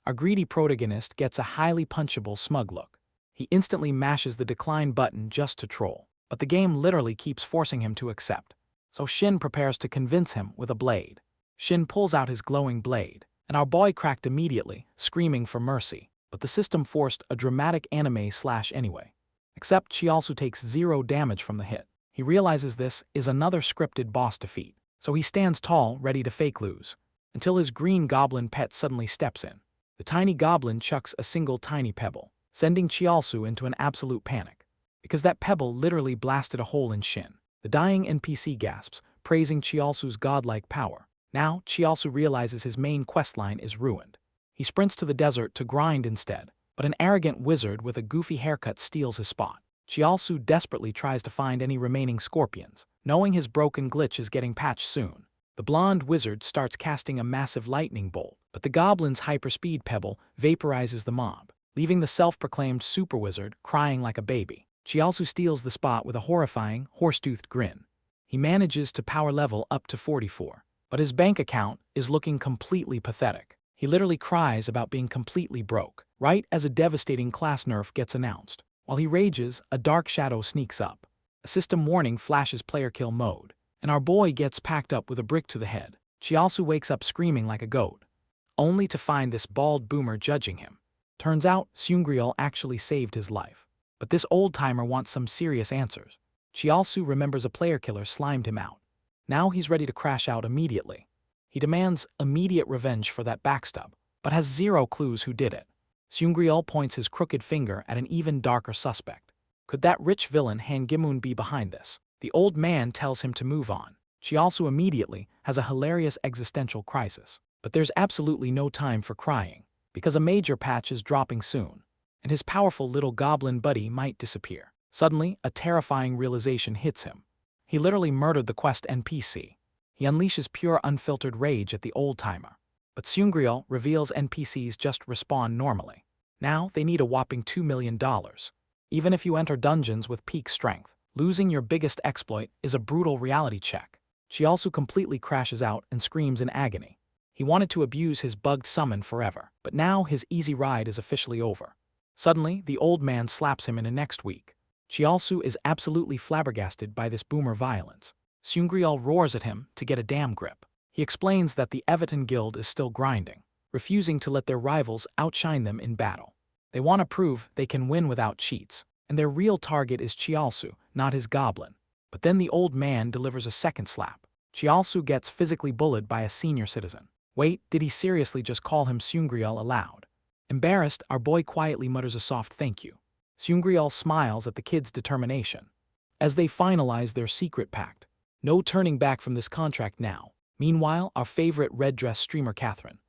Our greedy protagonist gets a highly punchable smug look. He instantly mashes the decline button just to troll, but the game literally keeps forcing him to accept. So Shin prepares to convince him with a blade. Shin pulls out his glowing blade, and our boy cracked immediately, screaming for mercy. But the system forced a dramatic anime slash anyway. Except Chiaosu takes 0 damage from the hit. He realizes this is another scripted boss defeat, so he stands tall, ready to fake lose, until his green goblin pet suddenly steps in. The tiny goblin chucks a single tiny pebble, sending Chiaosu into an absolute panic, because that pebble literally blasted a hole in Shin. The dying NPC gasps, praising Chiaosu's godlike power. Now, Chiaosu realizes his main questline is ruined. He sprints to the desert to grind instead, but an arrogant wizard with a goofy haircut steals his spot. Chiaosu desperately tries to find any remaining scorpions, knowing his broken glitch is getting patched soon. The blonde wizard starts casting a massive lightning bolt, but the goblin's hyperspeed pebble vaporizes the mob, leaving the self-proclaimed super wizard crying like a baby. Chiaosu steals the spot with a horrifying, horse-toothed grin. He manages to power level up to 44, but his bank account is looking completely pathetic. He literally cries about being completely broke, right as a devastating class nerf gets announced. While he rages, a dark shadow sneaks up. A system warning flashes player kill mode, and our boy gets packed up with a brick to the head. Chiaosu wakes up screaming like a goat, only to find this bald boomer judging him. Turns out, Seungryul actually saved his life. But this old-timer wants some serious answers. Chiaosu remembers a player killer slimed him out. Now he's ready to crash out immediately. He demands immediate revenge for that backstab, but has zero clues who did it. Seungryul points his crooked finger at an even darker suspect. Could that rich villain Han Gimun be behind this? The old man tells him to move on. Chiaosu immediately has a hilarious existential crisis. But there's absolutely no time for crying, because a major patch is dropping soon, and his powerful little goblin buddy might disappear. Suddenly, a terrifying realization hits him. He literally murdered the quest NPC. He unleashes pure unfiltered rage at the old-timer. But Seungryul reveals NPCs just respawn normally. Now they need a whopping $2 million. Even if you enter dungeons with peak strength, losing your biggest exploit is a brutal reality check. Chiaosu completely crashes out and screams in agony. He wanted to abuse his bugged summon forever, but now his easy ride is officially over. Suddenly, the old man slaps him in the next week. Chiaosu is absolutely flabbergasted by this boomer violence. Seungryul roars at him to get a damn grip. He explains that the Everton Guild is still grinding, refusing to let their rivals outshine them in battle. They want to prove they can win without cheats, and their real target is Chiaosu, not his goblin. But then the old man delivers a second slap. Chiaosu gets physically bullied by a senior citizen. Wait, did he seriously just call him Seungryul aloud? Embarrassed, our boy quietly mutters a soft thank you. Seungryul smiles at the kid's determination. As they finalize their secret pact. No turning back from this contract now. Meanwhile, our favorite red dress streamer Catherine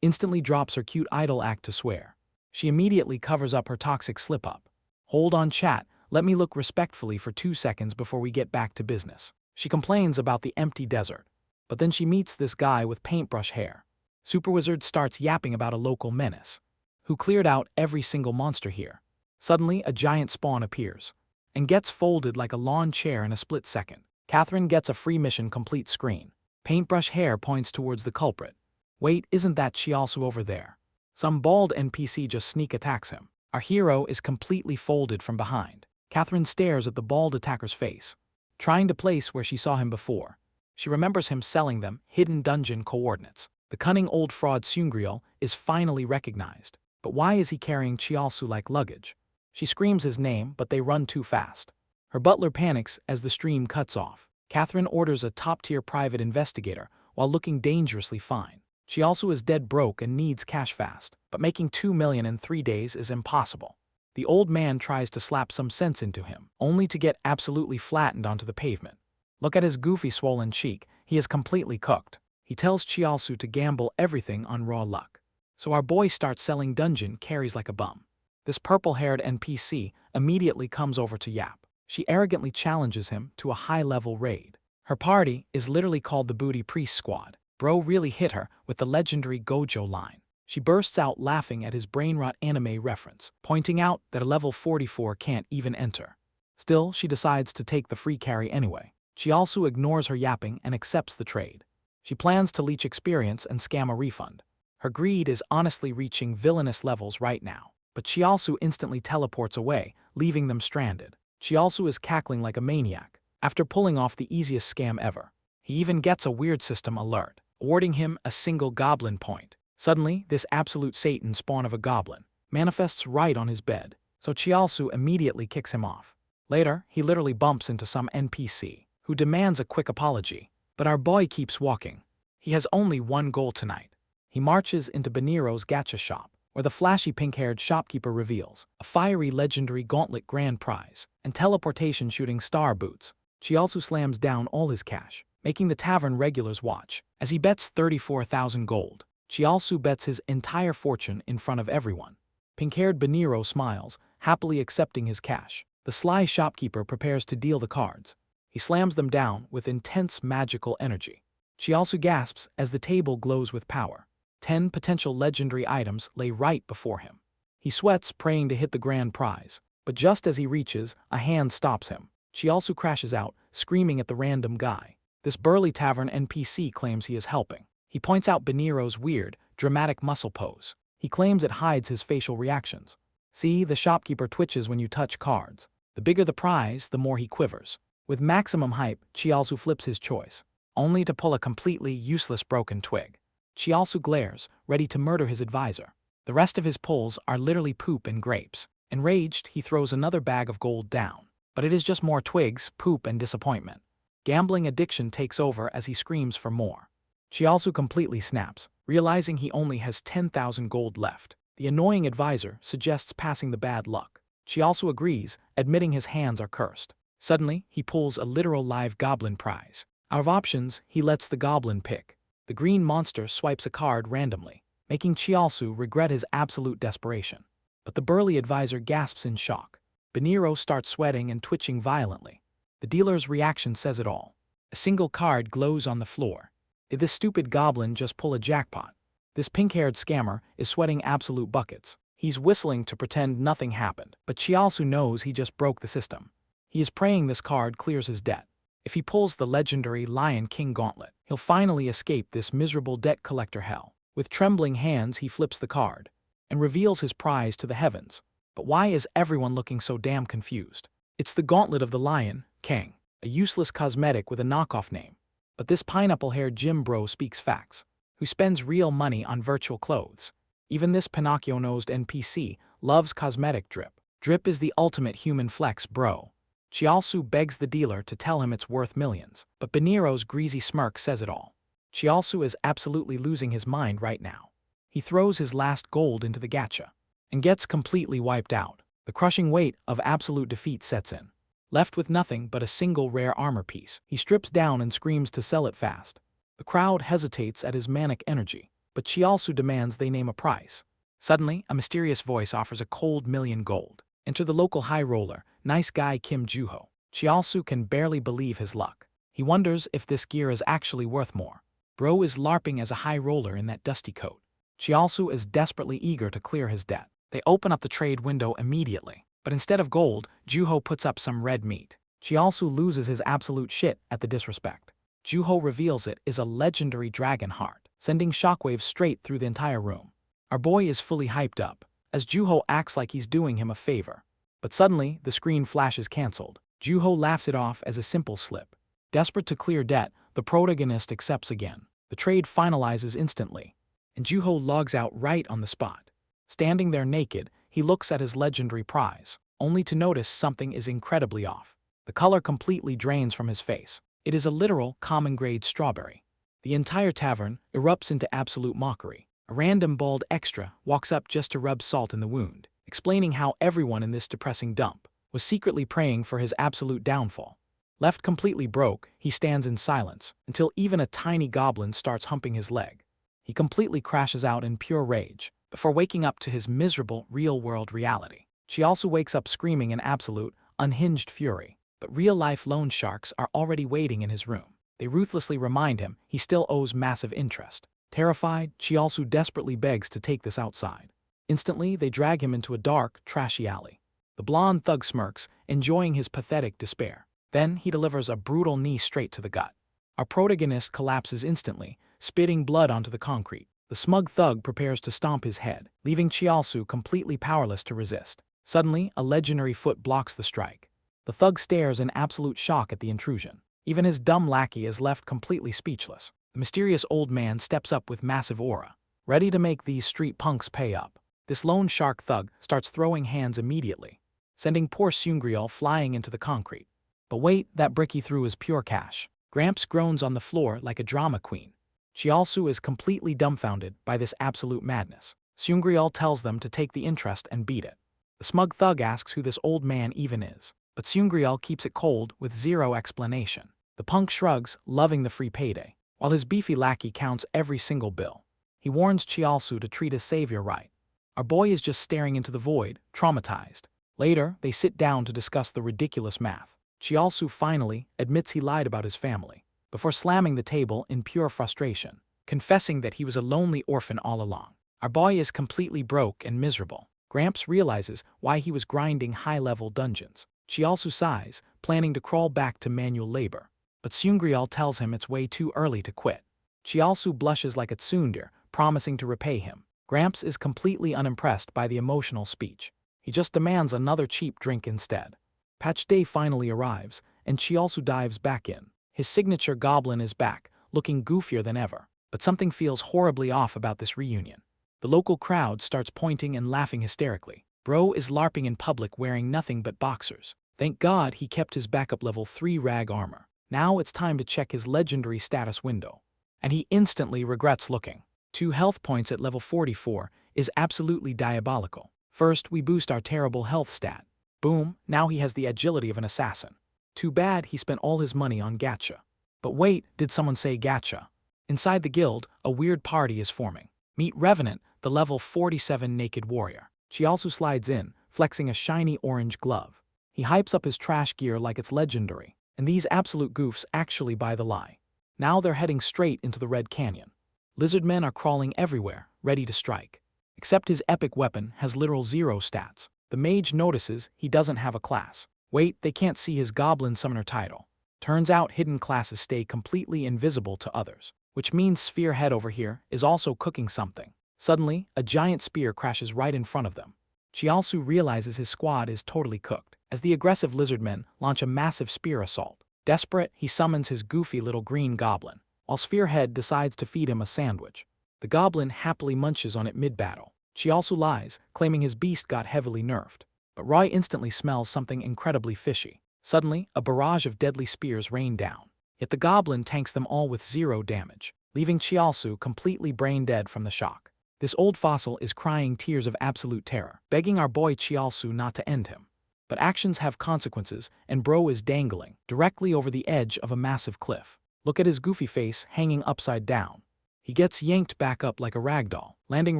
instantly drops her cute idol act to swear. She immediately covers up her toxic slip-up. Hold on chat, let me look respectfully for 2 seconds before we get back to business. She complains about the empty desert. But then she meets this guy with paintbrush hair. Super Wizard starts yapping about a local menace, who cleared out every single monster here. Suddenly, a giant spawn appears, and gets folded like a lawn chair in a split second. Catherine gets a free mission complete screen. Paintbrush hair points towards the culprit. Wait, isn't that Chiaosu over there? Some bald NPC just sneak attacks him. Our hero is completely folded from behind. Catherine stares at the bald attacker's face, trying to place where she saw him before. She remembers him selling them hidden dungeon coordinates. The cunning old fraud Seungryul is finally recognized. But why is he carrying Chiaosu like luggage? She screams his name, but they run too fast. Her butler panics as the stream cuts off. Catherine orders a top-tier private investigator while looking dangerously fine. Chiaosu is dead broke and needs cash fast, but making $2 million in 3 days is impossible. The old man tries to slap some sense into him, only to get absolutely flattened onto the pavement. Look at his goofy swollen cheek, he is completely cooked. He tells Chiaosu to gamble everything on raw luck. So our boy starts selling dungeon carries like a bum. This purple-haired NPC immediately comes over to Yap. She arrogantly challenges him to a high-level raid. Her party is literally called the Booty Priest Squad. Bro really hit her with the legendary Gojo line. She bursts out laughing at his brain-rot anime reference, pointing out that a level 44 can't even enter. Still, she decides to take the free carry anyway. She also ignores her yapping and accepts the trade. She plans to leech experience and scam a refund. Her greed is honestly reaching villainous levels right now. But Chiaosu instantly teleports away, leaving them stranded. Chiaosu is cackling like a maniac, after pulling off the easiest scam ever. He even gets a weird system alert, awarding him a single goblin point. Suddenly, this absolute Satan spawn of a goblin manifests right on his bed, so Chiaosu immediately kicks him off. Later, he literally bumps into some NPC, who demands a quick apology. But our boy keeps walking. He has only one goal tonight. He marches into Beniro's gacha shop, where the flashy pink-haired shopkeeper reveals a fiery legendary gauntlet grand prize and teleportation shooting star boots. Chiaosu slams down all his cash, making the tavern regulars watch. As he bets 34,000 gold, Chiaosu bets his entire fortune in front of everyone. Pink-haired Beniro smiles, happily accepting his cash. The sly shopkeeper prepares to deal the cards. He slams them down with intense magical energy. Chiaosu gasps as the table glows with power. 10 potential legendary items lay right before him. He sweats, praying to hit the grand prize. But just as he reaches, a hand stops him. Chiaosu crashes out, screaming at the random guy. This burly tavern NPC claims he is helping. He points out Beniro's weird, dramatic muscle pose. He claims it hides his facial reactions. See, the shopkeeper twitches when you touch cards. The bigger the prize, the more he quivers. With maximum hype, Chiaosu flips his choice, only to pull a completely useless broken twig. Chiaosu glares, ready to murder his advisor. The rest of his pulls are literally poop and grapes. Enraged, he throws another bag of gold down. But it is just more twigs, poop, and disappointment. Gambling addiction takes over as he screams for more. Chiaosu completely snaps, realizing he only has 10,000 gold left. The annoying advisor suggests passing the bad luck. Chiaosu agrees, admitting his hands are cursed. Suddenly, he pulls a literal live goblin prize. Out of options, he lets the goblin pick. The green monster swipes a card randomly, making Chiaosu regret his absolute desperation. But the burly advisor gasps in shock. Beniro starts sweating and twitching violently. The dealer's reaction says it all. A single card glows on the floor. Did this stupid goblin just pull a jackpot? This pink-haired scammer is sweating absolute buckets. He's whistling to pretend nothing happened, but Chiaosu knows he just broke the system. He is praying this card clears his debt. If he pulls the legendary Lion King gauntlet, he'll finally escape this miserable debt collector hell. With trembling hands, he flips the card and reveals his prize to the heavens. But why is everyone looking so damn confused? It's the gauntlet of the Lion King, a useless cosmetic with a knockoff name. But this pineapple-haired gym bro speaks facts, who spends real money on virtual clothes. Even this Pinocchio-nosed NPC loves cosmetic drip. Drip is the ultimate human flex, bro. Chiaosu begs the dealer to tell him it's worth millions, but Beniro's greasy smirk says it all. Chiaosu is absolutely losing his mind right now. He throws his last gold into the gacha and gets completely wiped out. The crushing weight of absolute defeat sets in. Left with nothing but a single rare armor piece, he strips down and screams to sell it fast. The crowd hesitates at his manic energy, but Chiaosu demands they name a price. Suddenly, a mysterious voice offers a cold million gold. Enter the local high roller, nice guy Kim Juho. Chiaosu can barely believe his luck. He wonders if this gear is actually worth more. Bro is LARPing as a high roller in that dusty coat. Chiaosu is desperately eager to clear his debt. They open up the trade window immediately, but instead of gold, Juho puts up some red meat. Chiaosu loses his absolute shit at the disrespect. Juho reveals it is a legendary dragon heart, sending shockwaves straight through the entire room. Our boy is fully hyped up, as Juho acts like he's doing him a favor. But suddenly, the screen flashes cancelled. Juho laughs it off as a simple slip. Desperate to clear debt, the protagonist accepts again. The trade finalizes instantly, and Juho logs out right on the spot. Standing there naked, he looks at his legendary prize, only to notice something is incredibly off. The color completely drains from his face. It is a literal, common-grade strawberry. The entire tavern erupts into absolute mockery. A random bald extra walks up just to rub salt in the wound, explaining how everyone in this depressing dump was secretly praying for his absolute downfall. Left completely broke, he stands in silence, until even a tiny goblin starts humping his leg. He completely crashes out in pure rage, before waking up to his miserable, real-world reality. Chiaosu wakes up screaming in absolute, unhinged fury, but real-life loan sharks are already waiting in his room. They ruthlessly remind him he still owes massive interest. Terrified, Chiaosu desperately begs to take this outside. Instantly, they drag him into a dark, trashy alley. The blonde thug smirks, enjoying his pathetic despair. Then he delivers a brutal knee straight to the gut. Our protagonist collapses instantly, spitting blood onto the concrete. The smug thug prepares to stomp his head, leaving Chiaosu completely powerless to resist. Suddenly, a legendary foot blocks the strike. The thug stares in absolute shock at the intrusion. Even his dumb lackey is left completely speechless. The mysterious old man steps up with massive aura, ready to make these street punks pay up. This lone shark thug starts throwing hands immediately, sending poor Seungriel flying into the concrete. But wait, that brick he threw is pure cash. Gramps groans on the floor like a drama queen. Chiaosu is completely dumbfounded by this absolute madness. Seungriel tells them to take the interest and beat it. The smug thug asks who this old man even is, but Seungriel keeps it cold with zero explanation. The punk shrugs, loving the free payday, while his beefy lackey counts every single bill. He warns Chiaosu to treat his savior right. Our boy is just staring into the void, traumatized. Later, they sit down to discuss the ridiculous math. Chiaosu finally admits he lied about his family, before slamming the table in pure frustration, confessing that he was a lonely orphan all along. Our boy is completely broke and miserable. Gramps realizes why he was grinding high-level dungeons. Chiaosu sighs, planning to crawl back to manual labor. But Seungryal tells him it's way too early to quit. Chiaosu blushes like a tsundere, promising to repay him. Gramps is completely unimpressed by the emotional speech. He just demands another cheap drink instead. Patch Day finally arrives, and Chiaosu dives back in. His signature Goblin is back, looking goofier than ever. But something feels horribly off about this reunion. The local crowd starts pointing and laughing hysterically. Bro is LARPing in public wearing nothing but boxers. Thank God he kept his backup level 3 rag armor. Now it's time to check his legendary status window. And he instantly regrets looking. 2 health points at level 44 is absolutely diabolical. First, we boost our terrible health stat. Boom, now he has the agility of an assassin. Too bad he spent all his money on gacha. But wait, did someone say gacha? Inside the guild, a weird party is forming. Meet Revenant, the level 47 naked warrior. Chiaosu slides in, flexing a shiny orange glove. He hypes up his trash gear like it's legendary, and these absolute goofs actually buy the lie. Now they're heading straight into the Red Canyon. Lizardmen are crawling everywhere, ready to strike. Except his epic weapon has literal 0 stats. The mage notices he doesn't have a class. Wait, they can't see his Goblin Summoner title. Turns out hidden classes stay completely invisible to others, which means Spherehead over here is also cooking something. Suddenly, a giant spear crashes right in front of them. Chiaosu realizes his squad is totally cooked, as the aggressive lizardmen launch a massive spear assault. Desperate, he summons his goofy little green goblin, while Spherehead decides to feed him a sandwich. The goblin happily munches on it mid-battle. Chiaosu lies, claiming his beast got heavily nerfed. But Roy instantly smells something incredibly fishy. Suddenly, a barrage of deadly spears rain down. Yet the goblin tanks them all with 0 damage, leaving Chiaosu completely brain-dead from the shock. This old fossil is crying tears of absolute terror, begging our boy Chiaosu not to end him. But actions have consequences, and Bro is dangling directly over the edge of a massive cliff. Look at his goofy face hanging upside down. He gets yanked back up like a ragdoll, landing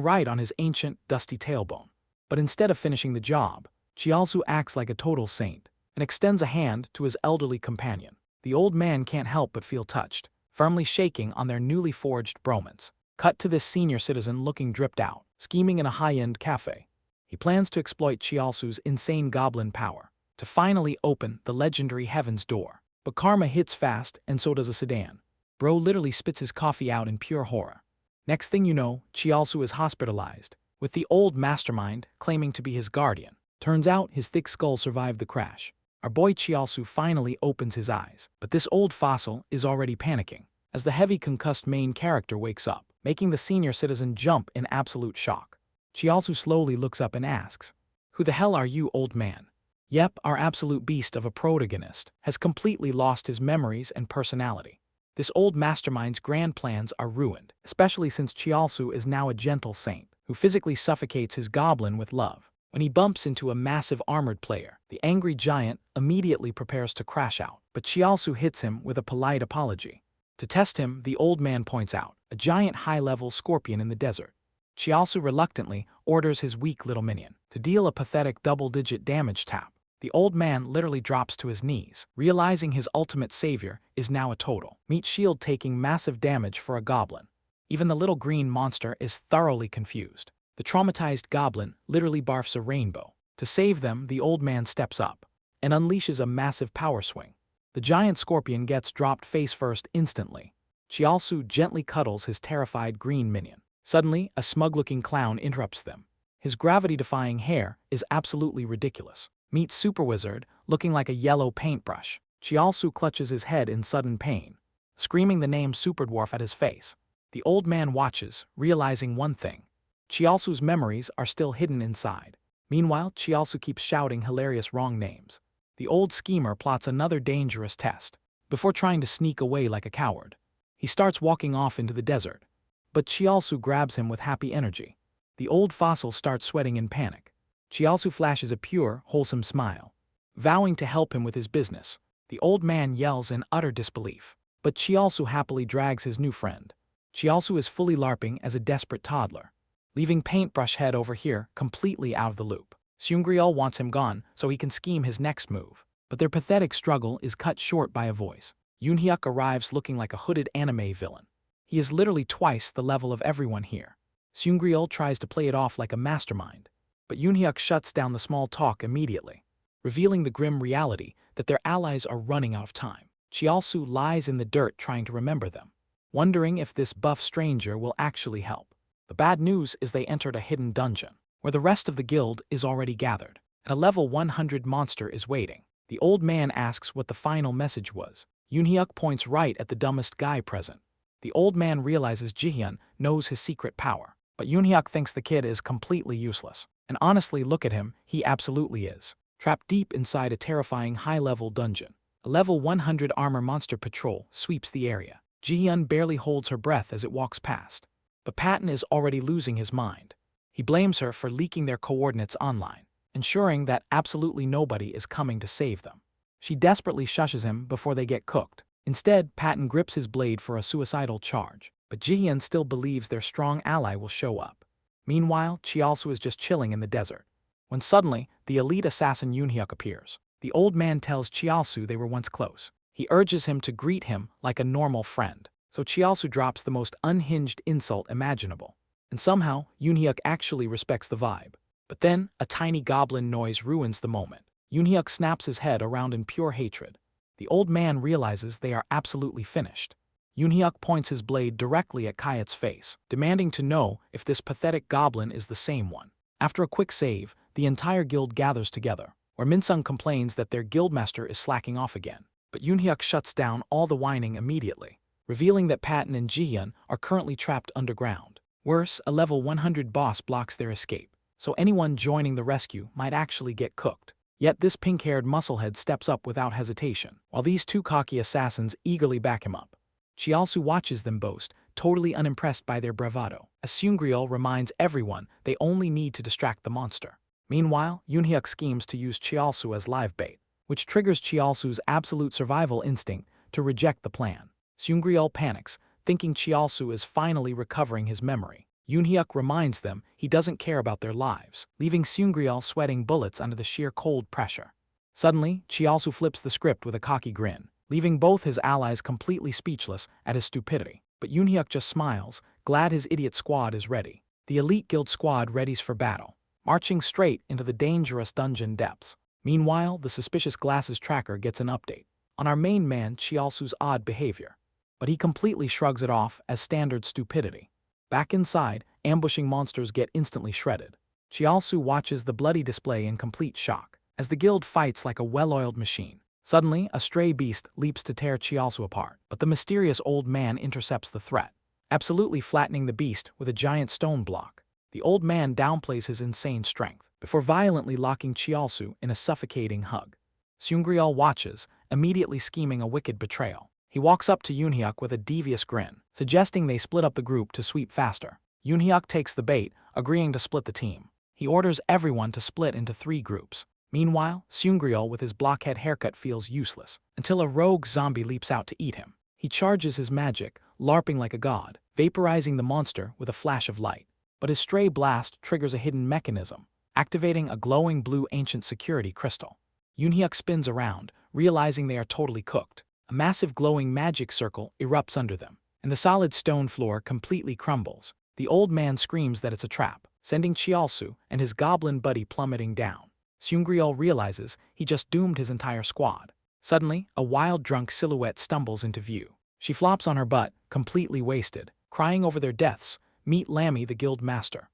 right on his ancient, dusty tailbone. But instead of finishing the job, Chiaosu acts like a total saint and extends a hand to his elderly companion. The old man can't help but feel touched, firmly shaking on their newly forged bromance. Cut to this senior citizen looking dripped out, scheming in a high-end cafe. He plans to exploit Chiaosu's insane goblin power to finally open the legendary Heaven's Door. But karma hits fast, and so does a sedan. Bro literally spits his coffee out in pure horror. Next thing you know, Chiaosu is hospitalized, with the old mastermind claiming to be his guardian. Turns out his thick skull survived the crash. Our boy Chiaosu finally opens his eyes, but this old fossil is already panicking, as the heavy concussed main character wakes up, making the senior citizen jump in absolute shock. Chiaosu slowly looks up and asks, "Who the hell are you, old man?" Yep, our absolute beast of a protagonist has completely lost his memories and personality. This old mastermind's grand plans are ruined, especially since Chiaosu is now a gentle saint who physically suffocates his goblin with love. When he bumps into a massive armored player, the angry giant immediately prepares to crash out, but Chiaosu hits him with a polite apology. To test him, the old man points out a giant high-level scorpion in the desert. Chiaosu reluctantly orders his weak little minion to deal a pathetic double-digit damage tap. The old man literally drops to his knees, realizing his ultimate savior is now a total meat shield taking massive damage for a goblin. Even the little green monster is thoroughly confused. The traumatized goblin literally barfs a rainbow. To save them, the old man steps up and unleashes a massive power swing. The giant scorpion gets dropped face first instantly. Chiaosu gently cuddles his terrified green minion. Suddenly, a smug-looking clown interrupts them. His gravity-defying hair is absolutely ridiculous. Meet Super Wizard, looking like a yellow paintbrush. Chiaosu clutches his head in sudden pain, screaming the name Super Dwarf at his face. The old man watches, realizing one thing. Chiaosu's memories are still hidden inside. Meanwhile, Chiaosu keeps shouting hilarious wrong names. The old schemer plots another dangerous test. Before trying to sneak away like a coward, he starts walking off into the desert. But Chiaosu grabs him with happy energy. The old fossil starts sweating in panic. Chiaosu flashes a pure, wholesome smile, vowing to help him with his business. The old man yells in utter disbelief. But Chialsu happily drags his new friend. Chialsu is fully LARPing as a desperate toddler, leaving Paintbrush Head over here completely out of the loop. Seungryul wants him gone so he can scheme his next move. But their pathetic struggle is cut short by a voice. Yoonhyuk arrives looking like a hooded anime villain. He is literally twice the level of everyone here. Seungryul tries to play it off like a mastermind, but Yoonhyuk shuts down the small talk immediately, revealing the grim reality that their allies are running out of time. Chialsu lies in the dirt trying to remember them, wondering if this buff stranger will actually help. The bad news is they entered a hidden dungeon, where the rest of the guild is already gathered, and a level 100 monster is waiting. The old man asks what the final message was. Yoonhyuk points right at the dumbest guy present. The old man realizes Jihyun knows his secret power, but Yoonhyuk thinks the kid is completely useless. And honestly, look at him, he absolutely is. Trapped deep inside a terrifying high-level dungeon, a level 100 armor monster patrol sweeps the area. Jihyun barely holds her breath as it walks past, but Patton is already losing his mind. He blames her for leaking their coordinates online, ensuring that absolutely nobody is coming to save them. She desperately shushes him before they get cooked. Instead, Patton grips his blade for a suicidal charge, but Jihyun still believes their strong ally will show up. Meanwhile, Chialsu is just chilling in the desert, when suddenly, the elite assassin Yoonhyuk appears. The old man tells Chialsu they were once close. He urges him to greet him like a normal friend, so Chialsu drops the most unhinged insult imaginable. And somehow, Yoonhyuk actually respects the vibe. But then, a tiny goblin noise ruins the moment. Yoonhyuk snaps his head around in pure hatred. The old man realizes they are absolutely finished. Yoonhyuk points his blade directly at Kayat's face, demanding to know if this pathetic goblin is the same one. After a quick save, the entire guild gathers together, where Minsung complains that their guildmaster is slacking off again. But Yoonhyuk shuts down all the whining immediately, revealing that Patton and Jihyun are currently trapped underground. Worse, a level 100 boss blocks their escape, so anyone joining the rescue might actually get cooked. Yet this pink-haired musclehead steps up without hesitation, while these two cocky assassins eagerly back him up. Chialsu watches them boast, totally unimpressed by their bravado, as Seungryul reminds everyone they only need to distract the monster. Meanwhile, Yoonhyuk schemes to use Chialsu as live bait, which triggers Chialsu's absolute survival instinct to reject the plan. Seungryul panics, thinking Chialsu is finally recovering his memory. Yoonhyuk reminds them he doesn't care about their lives, leaving Seungryul sweating bullets under the sheer cold pressure. Suddenly, Chialsu flips the script with a cocky grin, leaving both his allies completely speechless at his stupidity. But Yoonhyuk just smiles, glad his idiot squad is ready. The elite guild squad readies for battle, marching straight into the dangerous dungeon depths. Meanwhile, the suspicious glasses tracker gets an update on our main man Chialsu's odd behavior, but he completely shrugs it off as standard stupidity. Back inside, ambushing monsters get instantly shredded. Chialsu watches the bloody display in complete shock, as the guild fights like a well-oiled machine. Suddenly, a stray beast leaps to tear Chialsu apart, but the mysterious old man intercepts the threat, absolutely flattening the beast with a giant stone block. The old man downplays his insane strength, before violently locking Chialsu in a suffocating hug. Seungryul watches, immediately scheming a wicked betrayal. He walks up to Yoonhyuk with a devious grin, suggesting they split up the group to sweep faster. Yoonhyuk takes the bait, agreeing to split the team. He orders everyone to split into 3 groups. Meanwhile, Seungryul with his blockhead haircut feels useless, until a rogue zombie leaps out to eat him. He charges his magic, LARPing like a god, vaporizing the monster with a flash of light. But his stray blast triggers a hidden mechanism, activating a glowing blue ancient security crystal. Yoonhyuk spins around, realizing they are totally cooked. A massive glowing magic circle erupts under them, and the solid stone floor completely crumbles. The old man screams that it's a trap, sending Chialsu and his goblin buddy plummeting down. Seungryul realizes he just doomed his entire squad. Suddenly, a wild drunk silhouette stumbles into view. She flops on her butt, completely wasted, crying over their deaths. Meet Lammy, the guild master.